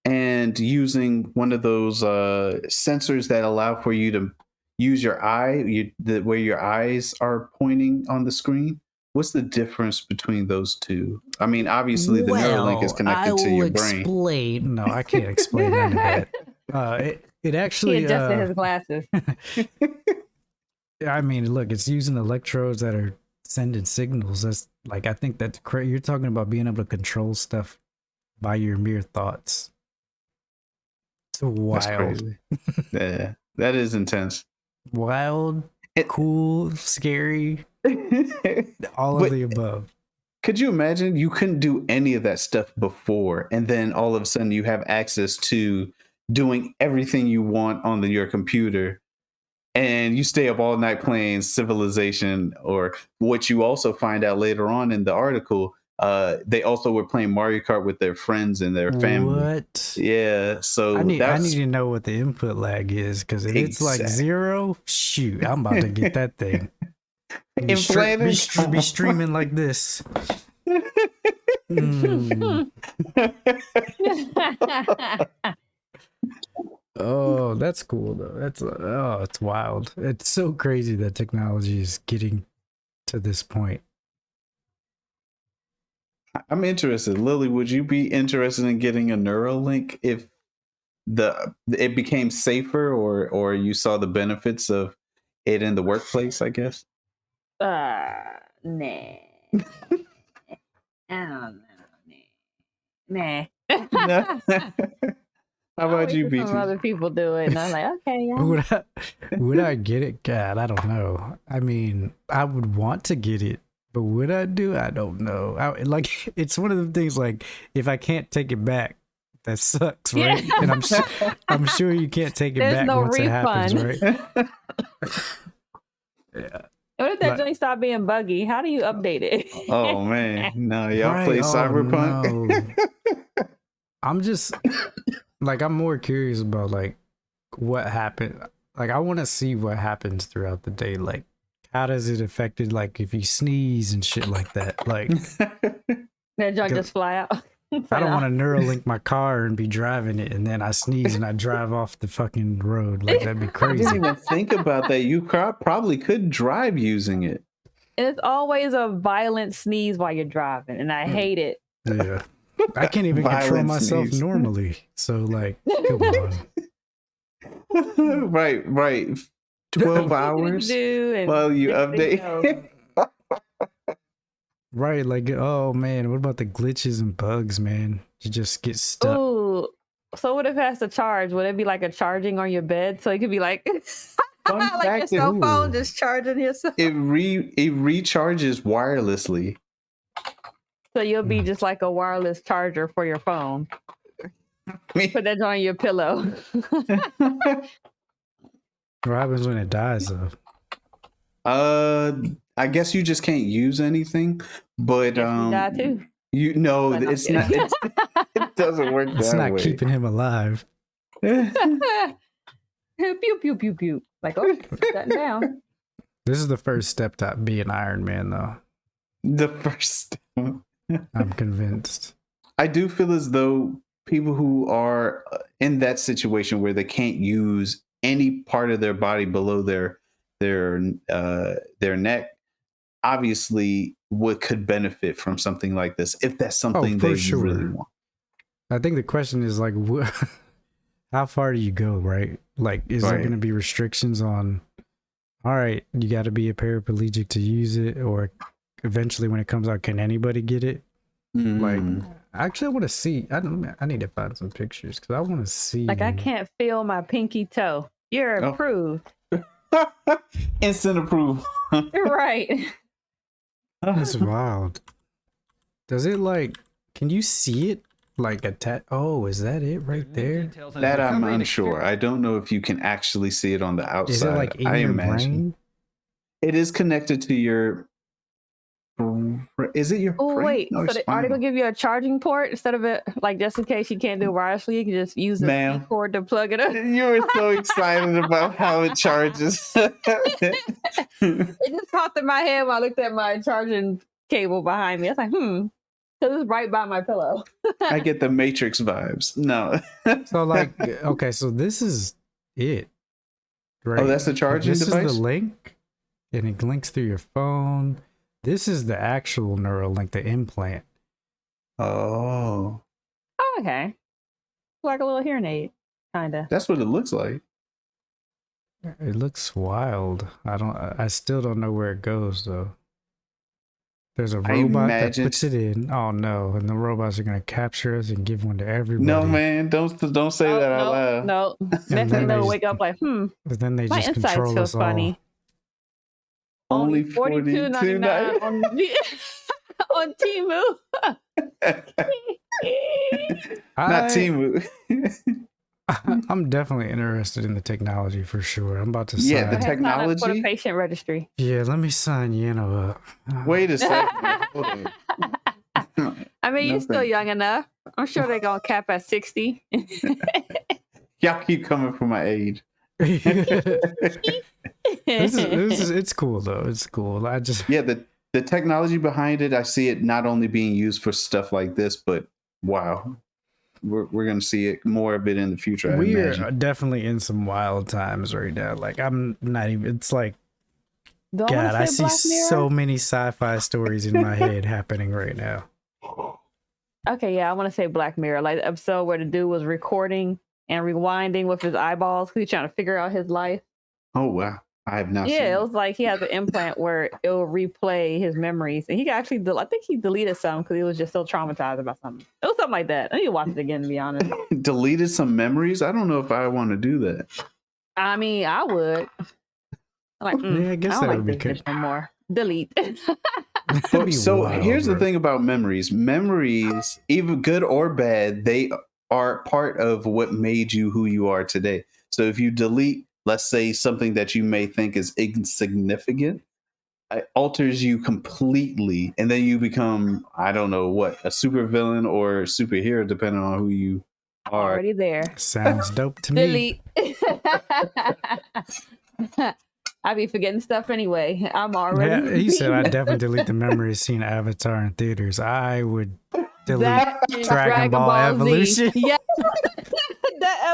and using one of those sensors that allow for you to use your eye, where your eyes are pointing on the screen? What's the difference between those two? I mean, obviously the Neuralink is connected to your brain. No, I can't explain none of that. It actually he adjusted his glasses. I mean, look, it's using electrodes that are sending signals. That's like, I think that's crazy. You're talking about being able to control stuff by your mere thoughts. It's wild. Yeah, that is intense. Wild, cool, scary. All of the above. Could you imagine you couldn't do any of that stuff before, and then all of a sudden you have access to doing everything you want on your computer, and you stay up all night playing Civilization, or what you also find out later on in the article, they also were playing Mario Kart with their friends and their family. What? Yeah, so I need to know what the input lag is, because if it's like 0, shoot, I'm about to get that thing. Be streaming like this. Oh, that's cool though. It's wild. It's so crazy that technology is getting to this point. I'm interested. Lily, would you be interested in getting a Neuralink if it became safer, or you saw the benefits of it in the workplace, I guess? Nah. I don't know. Nah. No. How about you, Some Beatrice? other people do it, and I'm like, okay, yeah. Would I get it? God, I don't know. I mean, I would want to get it, but would I do? I don't know. Like, it's one of the things. Like, if I can't take it back, that sucks, right? Yeah. And I'm sure you can't take it There's back no once it happens, refund. right? Yeah. What if that Like- joint stop being buggy? How do you update it? Oh man, no, y'all Right, play oh, Cyberpunk? no. I'm just like, I'm more curious about like what happened. Like, I want to see what happens throughout the day. Like, how does it affect it? Like, if you sneeze and shit like that. Like, That joint just fly out. I don't want to Neuralink my car and be driving it, and then I sneeze and I drive off the fucking road. Like, that'd be I crazy. didn't even think about that. You probably could drive using it. And it's always a violent sneeze while you're driving, and I hate it. Yeah. I can't even control Violent myself sneeze. normally. So, like, come on. Right. 12 hours while you update. Right, like, oh man, what about the glitches and bugs, man? You just get stuck. Ooh. So what if it has to charge? Would it be like a charging on your bed? So it could be like, Fun like your fact cell is- phone just charging yourself. It recharges wirelessly. So you'll be just like a wireless charger for your phone. Me- Put that on your pillow. What happens when it dies, though? I guess you just can't use anything, but You die too. you know But I'm it's not. kidding. It doesn't work It's that not way. keeping him alive. Pew pew pew pew. Like, oh, shutting down. This is the first step to being Iron Man, though. The first. I'm convinced. I do feel as though people who are in that situation where they can't use any part of their body below their neck, obviously could benefit from something like this if that's something for they sure. really want. I think the question is like, how far do you go, right? Like, is there Right. going to be restrictions on? All right, you got to be a paraplegic to use it, or eventually, when it comes out, can anybody get it? Like, actually, I want to see. I need to find some pictures because I want to see. Like, I can't feel my pinky toe. You're Oh. approved. Instant approval. Right. That's wild. Does it like? Can you see it? Like oh, is that it right there? That I'm unsure. I don't know if you can actually see it on the outside. Is it like in I your imagine brain? it is connected to your. Is it your Oh, brain? wait. No, So it's are they going spinal. to give you a charging port instead of it? Like, just in case you can't do it wirelessly, you can just use the Ma'am. cord to plug it up. You were so excited about how it charges. It just popped in my head when I looked at my charging cable behind me. I was like, because it's right by my pillow. I get the Matrix vibes. No. So like, okay, so this is it, right? Oh, that's the charging This device? is the link, and it links through your phone. This is the actual Neuralink, the implant. Oh, Oh, okay. Like a little hearing aid, kind of. that's what it looks like. It looks wild. I still don't know where it goes though. There's a I robot that imagine- puts it in. Oh no, and the robots are gonna capture us and give one to everybody. No, man, don't say that out loud. No. Next then thing they they'll just- wake up like, But then they my just insides control feel us funny. Only $42.99 on on Temu. Not Timu. I'm definitely interested in the technology for sure. I'm about to sign. Yeah, the I had signed up for the technology? patient registry. Yeah, let me sign Yano up. Wait a second. Hold on. I mean, No you're still thanks. young enough. I'm sure they're gonna cap at 60. Y'all keep coming for my aid. It's cool though. It's cool. I just Yeah, the technology behind it, I see it not only being used for stuff like this, but wow, we're gonna see it more of it in the future. I we imagine. are definitely in some wild times right now. Like I'm not even. It's like Do I God. wanna I say see Black Mirror? so many sci-fi stories in my head happening right now. Okay, yeah, I want to say Black Mirror, like the episode where the dude was recording and rewinding with his eyeballs. He's trying to figure out his life. Oh wow, I have not seen Yeah, it it. was like he has an implant where it will replay his memories, and he actually, I think he deleted some because he was just so traumatized about something. It was something like that. I need to watch it again, to be honest. Deleted some memories. I don't know if I want to do that. I mean, I would. I'm like, Yeah, I guess I that don't would like be this bitch no more. Delete. That'd be So wild, here's the bro. thing about memories. Memories, even good or bad, they are part of what made you who you are today. So if you delete, let's say, something that you may think is insignificant, it alters you completely, and then you become, I don't know what, a supervillain or superhero, depending on who you are. Already there. Sounds dope to me. Delete. I be forgetting stuff anyway. I'm already. Yeah, he said being- I'd definitely delete the memory of seeing Avatar in theaters. I would delete That and Dragon Ball Z. Evolution. Yeah.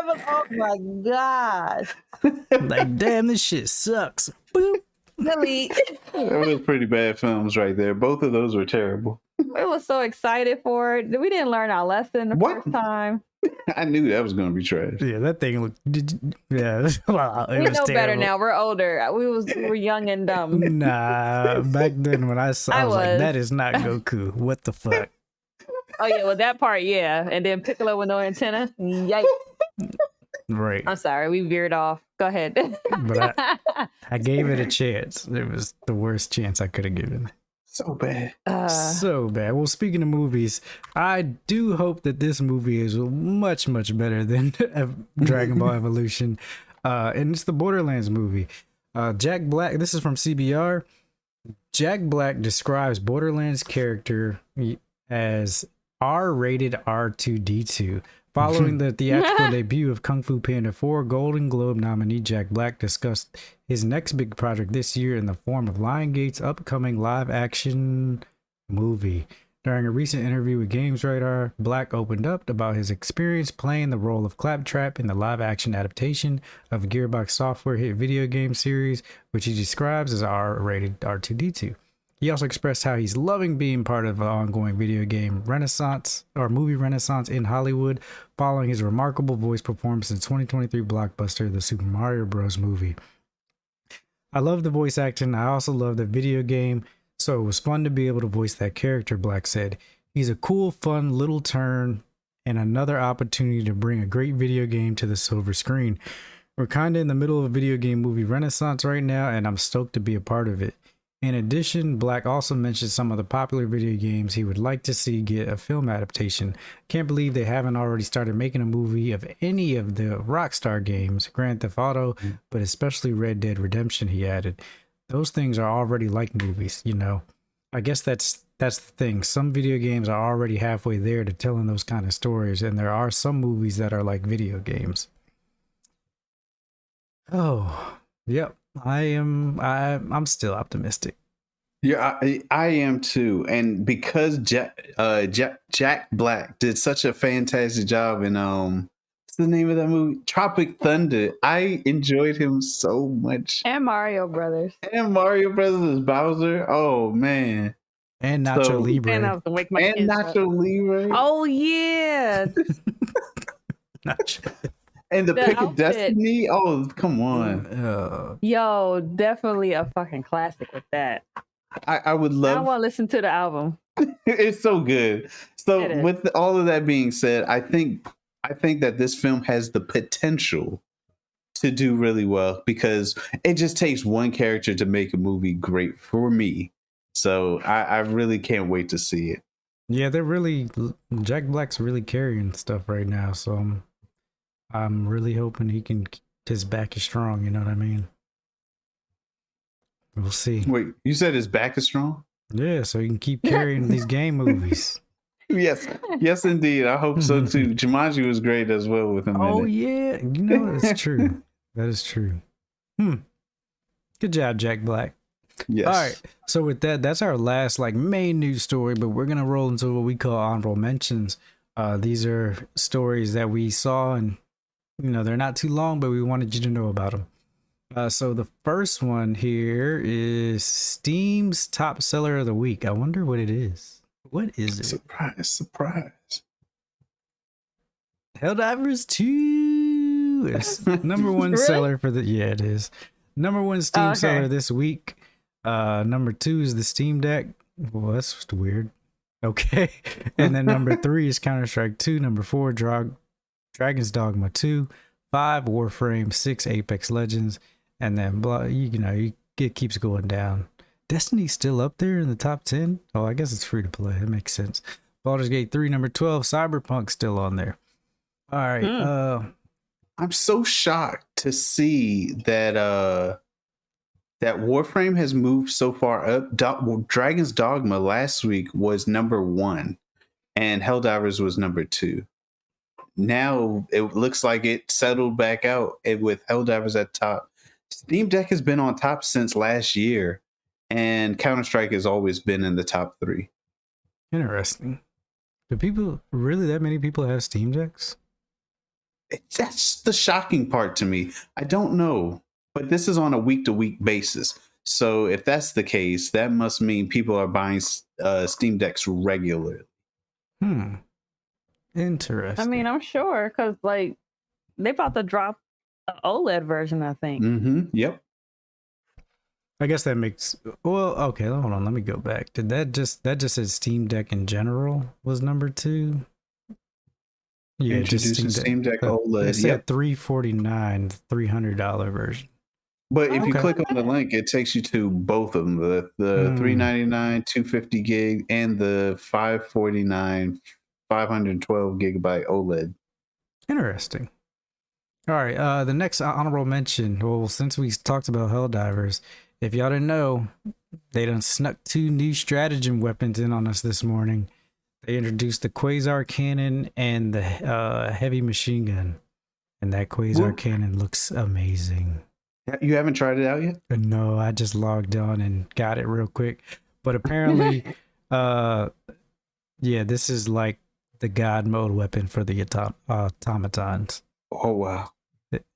Oh my gosh. Like, damn, this shit sucks. Boop. Delete. That was pretty bad films right there. Both of those were terrible. We was so excited for it. We didn't learn our lesson the What? first time. I knew that was going to be trash. Yeah, that thing looked. Yeah, well, it We was know better terrible. now. We're older. We were young and dumb. Nah, back then when I saw, I was like, was. that is not Goku. What the fuck? Oh yeah, well that part, yeah. And then Piccolo with no antenna. Yikes. Right. I'm sorry, we veered off. Go ahead. But I gave it a chance. It was the worst chance I could have given. So bad. So bad. Well, speaking of movies, I do hope that this movie is much, much better than Dragon Ball Evolution. And it's the Borderlands movie. Jack Black, this is from CBR. Jack Black describes Borderlands character as R-rated R2-D2. Following the theatrical debut of Kung Fu Panda 4, Golden Globe nominee Jack Black discussed his next big project this year in the form of Lionsgate's upcoming live-action movie. During a recent interview with GamesRadar, Black opened up about his experience playing the role of Claptrap in the live-action adaptation of Gearbox Software hit video game series, which he describes as R-rated R2-D2. He also expressed how he's loving being part of an ongoing video game renaissance or movie renaissance in Hollywood, following his remarkable voice performance in 2023 blockbuster The Super Mario Bros. Movie. I love the voice acting. I also love the video game, so it was fun to be able to voice that character, Black said. He's a cool, fun little turn and another opportunity to bring a great video game to the silver screen. We're kind of in the middle of a video game movie renaissance right now, and I'm stoked to be a part of it. In addition, Black also mentioned some of the popular video games he would like to see get a film adaptation. Can't believe they haven't already started making a movie of any of the Rockstar games, Grand Theft Auto, but especially Red Dead Redemption, he added. Those things are already like movies, you know. I guess that's the thing. Some video games are already halfway there to telling those kind of stories, and there are some movies that are like video games. Oh, yep. I'm still optimistic. Yeah, I am too. And because Jack Black did such a fantastic job in what's the name of that movie? Tropic Thunder. I enjoyed him so much. And Mario Brothers. And Mario Brothers Bowser. Oh man. And Nacho So- Libre. And I was gonna wake my And kids up. Nacho Libre. Oh yeah. Nacho. And the the Pick of outfit. Destiny. Oh, come on. Yo, definitely a fucking classic with that. I would I love want to listen to the album. it's so good. So It is. with all of that being said, I think that this film has the potential to do really well because it just takes one character to make a movie great for me. So I really can't wait to see it. Yeah, Jack Black's really carrying stuff right now, so I'm really hoping his back is strong, you know what I mean? We'll see. Wait, you said his back is strong? Yeah, so he can keep carrying these game movies. Yes, indeed. I hope so too. Jumanji was great as well with him. Oh in it. yeah, you know that's true. That is true. Good job, Jack Black. Yes. All right. So with that, that's our last main news story, but we're gonna roll into what we call honorable mentions. These are stories that we saw, and they're not too long, but we wanted you to know about them. So the first one here is Steam's top seller of the week. I wonder what it is. What is it? Surprise. Helldivers 2 is number one Really? seller for the it is. Number one Steam okay. seller this week. Number 2 is the Steam Deck. Well, that's just weird. Okay. And then number 3 is Counter-Strike 2. Number 4, Dragon's Dogma 2. 5, Warframe. 6, Apex Legends. And then, it keeps going down. Destiny's still up there in the top 10? Oh, I guess it's free to play. That makes sense. Baldur's Gate 3, number 12. Cyberpunk still on there. All right. I'm so shocked to see that that Warframe has moved so far up. Dragon's Dogma last week was number 1, and Helldivers was number 2. Now it looks like it settled back out with Helldivers at top. Steam Deck has been on top since last year, and Counter-Strike has always been in the top 3. Interesting. Do people really, that many people have Steam Decks? That's the shocking part to me. I don't know, but this is on a week-to-week basis. So if that's the case, that must mean people are buying Steam Decks regularly. Interesting. I mean, I'm sure because like they about to drop the OLED version, I think. Yep. I guess that makes okay, hold on, let me go back. Did that just said Steam Deck in general was number 2? Yeah, Introducing Steam Deck OLED. It said $349, $300 version. But if you click on the link, it takes you to both of them, the $399 250 gig and the $549 512 gigabyte OLED. Interesting. All right, the next honorable mention. Well, since we talked about Helldivers, if y'all didn't know, they done snuck 2 new stratagem weapons in on us this morning. They introduced the Quasar Cannon and the heavy machine gun, and that Quasar Cannon looks amazing. You haven't tried it out yet? No, I just logged on and got it real quick. But apparently, this is like the God mode weapon for the automatons. Oh wow!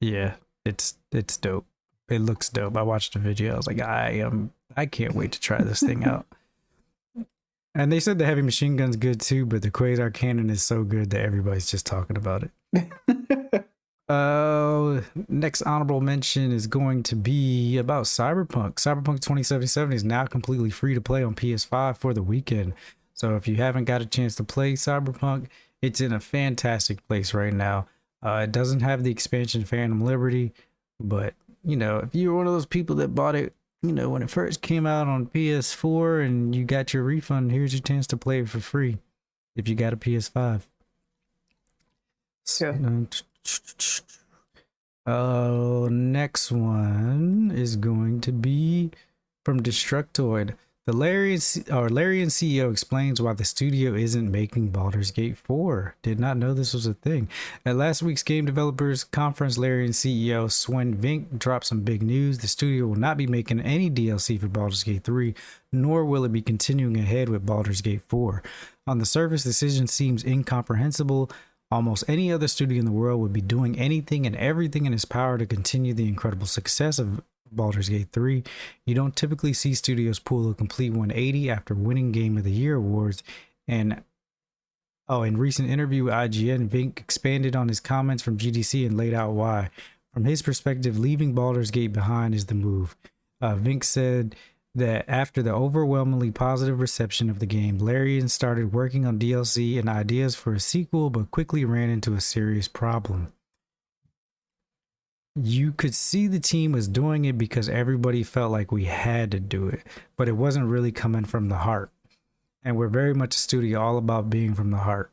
It's dope. It looks dope. I watched the video. I was like, I can't wait to try this thing out. And they said the heavy machine gun's good too, but the Quasar Cannon is so good that everybody's just talking about it. Next honorable mention is going to be about Cyberpunk. Cyberpunk 2077 is now completely free to play on PS5 for the weekend. So if you haven't got a chance to play Cyberpunk, it's in a fantastic place right now. It doesn't have the expansion Phantom Liberty, but if you're one of those people that bought it, when it first came out on PS4 and you got your refund, here's your chance to play it for free if you got a PS5. Sure. Next one is going to be from Destructoid. The Larian CEO explains why the studio isn't making Baldur's Gate 4. Did not know this was a thing. At last week's Game Developers Conference, Larian CEO Sven Vink dropped some big news. The studio will not be making any DLC for Baldur's Gate 3, nor will it be continuing ahead with Baldur's Gate 4. On the surface, the decision seems incomprehensible. Almost any other studio in the world would be doing anything and everything in its power to continue the incredible success of Baldur's Gate 3. You don't typically see studios pull a complete 180 after winning Game of the Year awards. And in recent interview with IGN, Vink expanded on his comments from GDC and laid out why. From his perspective, leaving Baldur's Gate behind is the move. Vink said that after the overwhelmingly positive reception of the game, Larian started working on DLC and ideas for a sequel, but quickly ran into a serious problem. You could see the team was doing it because everybody felt like we had to do it, but it wasn't really coming from the heart. And we're very much a studio all about being from the heart.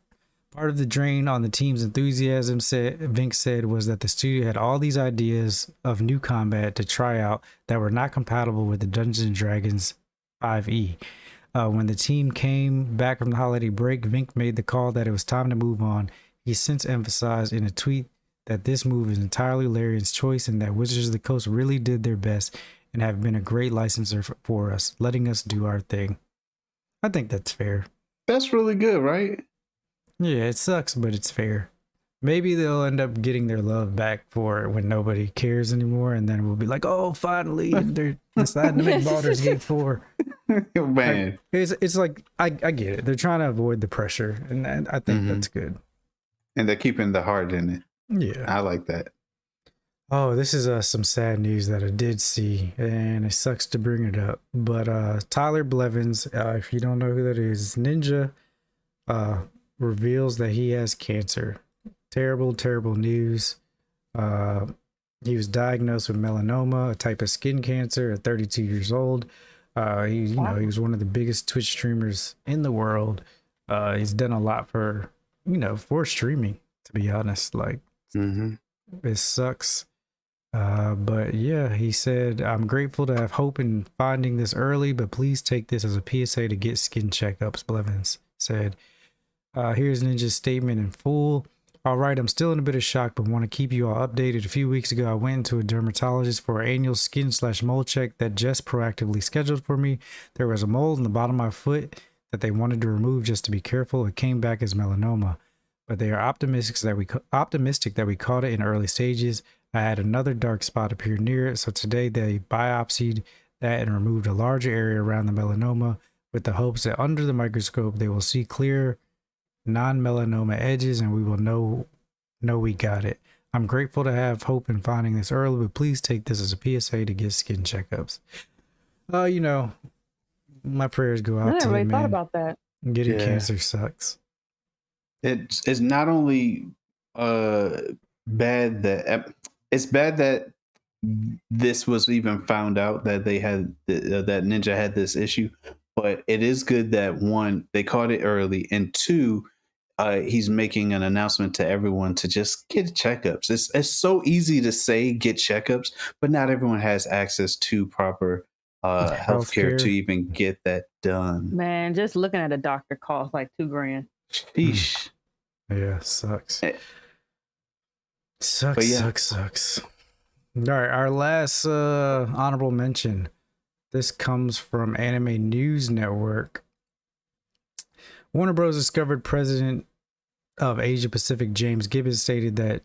Part of the drain on the team's enthusiasm, Vink said, was that the studio had all these ideas of new combat to try out that were not compatible with the Dungeons & Dragons 5e. When the team came back from the holiday break, Vink made the call that it was time to move on. He since emphasized in a tweet that this move is entirely Larian's choice and that Wizards of the Coast really did their best and have been a great licensor for us, letting us do our thing. I think that's fair. That's really good, right? Yeah, it sucks, but it's fair. Maybe they'll end up getting their love back for it when nobody cares anymore, and then we'll be like, oh, finally, they're deciding to make Baldur's Gate 4. Man. It's like, I get it. They're trying to avoid the pressure, and I think that's good. And they're keeping the heart in it. Yeah. I like that. Oh, this is some sad news that I did see, and it sucks to bring it up. But Tyler Blevins, if you don't know who that is, Ninja, uh, reveals that he has cancer. Terrible, terrible news. Uh, he was diagnosed with melanoma, a type of skin cancer, at 32 years old. He was one of the biggest Twitch streamers in the world. He's done a lot for, for streaming. To be honest, like it sucks. But yeah, he said, I'm grateful to have hope in finding this early, but please take this as a PSA to get skin checkups, Blevins said. Here's Ninja's statement in full. All right, I'm still in a bit of shock, but want to keep you all updated. A few weeks ago, I went to a dermatologist for an annual skin/mole check that just proactively scheduled for me. There was a mole in the bottom of my foot that they wanted to remove just to be careful. It came back as melanoma, but they are optimistic that we caught it in early stages. I had another dark spot appear near it, so today they biopsied that and removed a larger area around the melanoma with the hopes that under the microscope they will see clear non-melanoma edges and we will know we got it. I'm grateful to have hope in finding this early, but please take this as a PSA to get skin checkups. My prayers go out I to never him, really thought man. about that. Getting Yeah. cancer sucks. It's not only bad that it's bad that this was even found out that they had that Ninja had this issue, but it is good that one, they caught it early, and two, he's making an announcement to everyone to just get checkups. It's so easy to say get checkups, but not everyone has access to proper healthcare to even get that done. Man, just looking at a doctor costs like $2,000. Sheesh. Yeah, sucks. Eh. Sucks, But yeah. sucks. All right, our last honorable mention. This comes from Anime News Network. Warner Bros. Discovered president of Asia Pacific James Gibbons stated that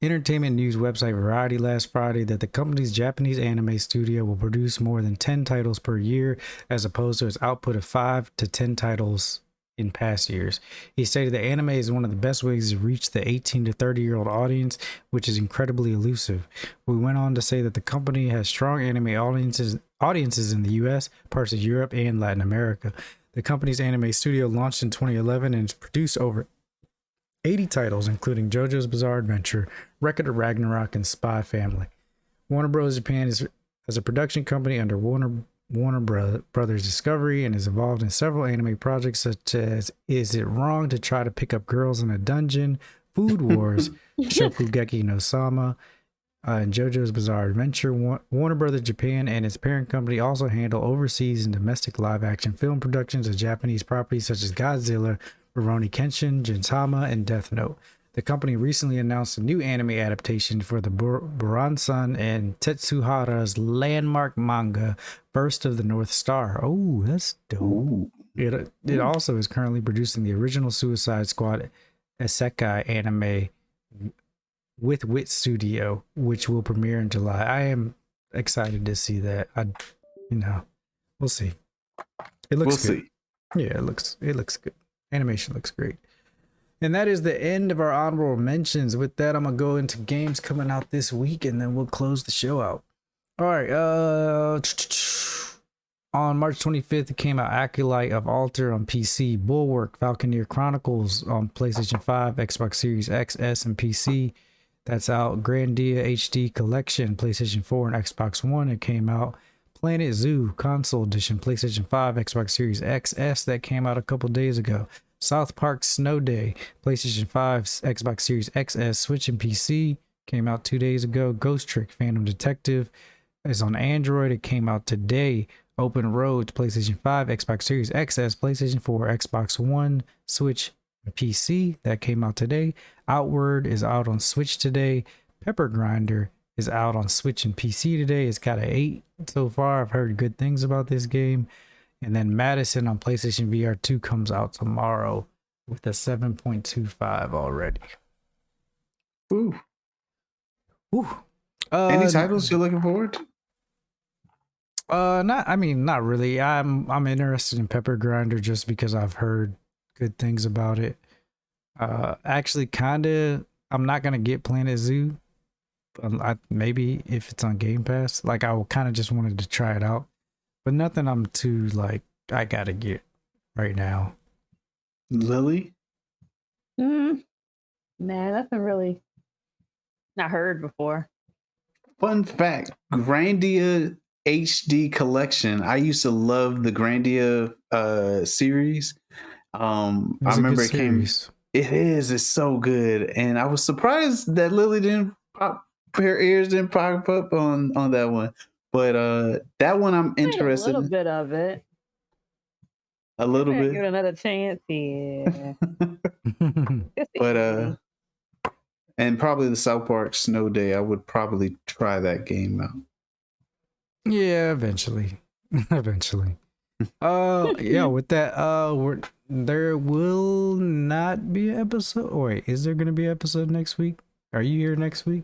entertainment news website Variety last Friday that the company's Japanese anime studio will produce more than 10 titles per year as opposed to its output of 5 to 10 titles in past years. He stated that anime is one of the best ways to reach the 18 to 30-year-old audience, which is incredibly elusive. We went on to say that the company has strong anime audiences in the US, parts of Europe, and Latin America. The company's anime studio launched in 2011 and has produced over 80 titles, including JoJo's Bizarre Adventure, Record of Ragnarok, and Spy Family. Warner Bros. Japan is a production company under Warner Brothers Discovery and is involved in several anime projects such as Is It Wrong to Try to Pick Up Girls in a Dungeon, Food Wars, Shokugeki no Sama, and JoJo's Bizarre Adventure. Warner Brothers Japan and its parent company also handle overseas and domestic live-action film productions of Japanese properties such as Godzilla, Rurouni Kenshin, Gintama, and Death Note. The company recently announced a new anime adaptation for the Buransan and Tetsuhara's landmark manga, First of the North Star. Oh, that's dope. Ooh. It also is currently producing the original Suicide Squad isekai anime with Wit Studio, which will premiere in July. I am excited to see that. We'll see. It looks good. See. Yeah, it looks good. Animation looks great. And that is the end of our honorable mentions. With that, I'm gonna go into games coming out this week, and then we'll close the show out. All right. On March 25th, it came out Acolyte of Altar on PC, Bulwark, Falconeer Chronicles on PlayStation 5, Xbox Series X, S, and PC. That's out. Grandia HD Collection, PlayStation 4 and Xbox One. It came out. Planet Zoo Console Edition, PlayStation 5, Xbox Series X, S. That came out a couple days ago. South Park Snow Day, PlayStation 5, Xbox Series XS, Switch, and PC. Came out 2 days ago. Ghost Trick Phantom Detective is on Android. It came out today. Open Road, PlayStation 5, Xbox Series XS, PlayStation 4, Xbox One, Switch, and PC. That came out today. Outward is out on Switch today. Pepper Grinder is out on Switch and PC today. It's got an 8 so far. I've heard good things about this game. And then Madison on PlayStation VR 2 comes out tomorrow with a 7.25 already. Ooh. Ooh. Any titles you're looking forward to? Not really. I'm interested in Pepper Grinder just because I've heard good things about it. Actually, kinda. I'm not gonna get Planet Zoo Maybe if it's on Game Pass, like I kind of just wanted to try it out, but nothing I'm too like I gotta get right now. Lily? Nah, nothing really. Not heard before. Fun fact, Grandia HD collection. I used to love the Grandia series. I remember it came. It is. It's so good, and I was surprised that Lily didn't pop. Her ears didn't pop up on that one. But that one I'm interested. A little bit of it. A little bit. Give it another chance. Yeah. But and probably the South Park Snow Day. I would probably try that game out. Yeah, eventually. Eventually. Yeah, with that, there will not be an episode. Wait, is there gonna be an episode next week? Are you here next week?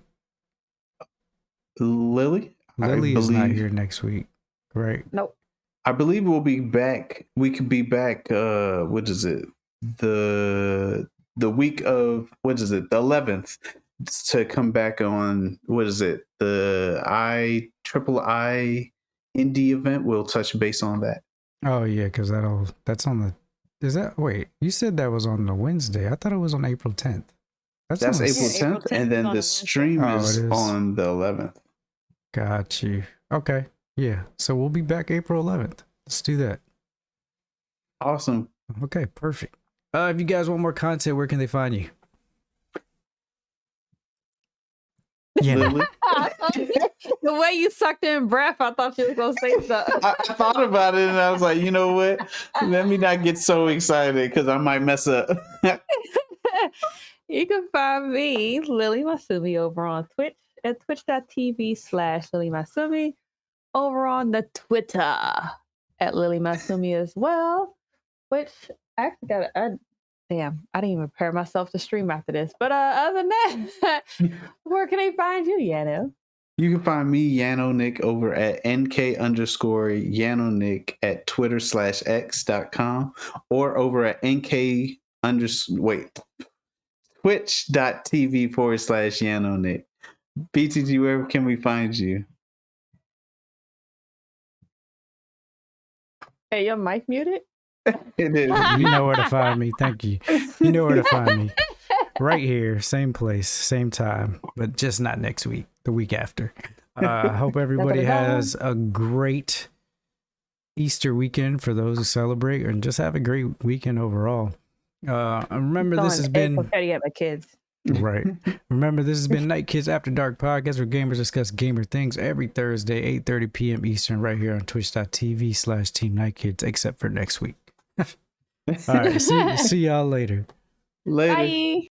Lily is not here next week, right? Nope. I believe we'll be back. We could be back. What is it? The week of what is it? The 11th to come back on. What is it? The III indie event. We'll touch base on that. Oh yeah, because that's on the. Is that wait? You said that was on the Wednesday. I thought it was on April 10th. That's April 10th, and then the stream is on the 11th. Got you. Okay. Yeah. So we'll be back April 11th. Let's do that. Awesome. Okay. Perfect. If you guys want more content, where can they find you? Yeah. The way you sucked in breath, I thought you was gonna say something. I thought about it and I was like, you know what? Let me not get so excited because I might mess up. You can find me, Lily Masumi, over on Twitch at twitch.tv/Lily Masumi. Over on the Twitter at Lily Masumi as well. Which I actually got damn, I didn't even prepare myself to stream after this. But other than that, where can they find you, Yano? You can find me, Yano Nick, over at NK_Yano Nick at Twitter/X.com or over at Twitch.tv/Yano Nick. BTG, where can we find you? Hey, your mic muted? It is. You know where to find me. Thank you. You know where to find me. Right here, same place, same time, but just not next week, the week after. Hope everybody has a great Easter weekend for those who celebrate, and just have a great weekend overall. Remember, this has been my kids. Right. Remember, this has been Night Kids After Dark podcast, where gamers discuss gamer things every Thursday, 8:30 p.m. Eastern, right here on twitch.tv/Team Night Kids, except for next week. All right. See y'all later. Later. Bye.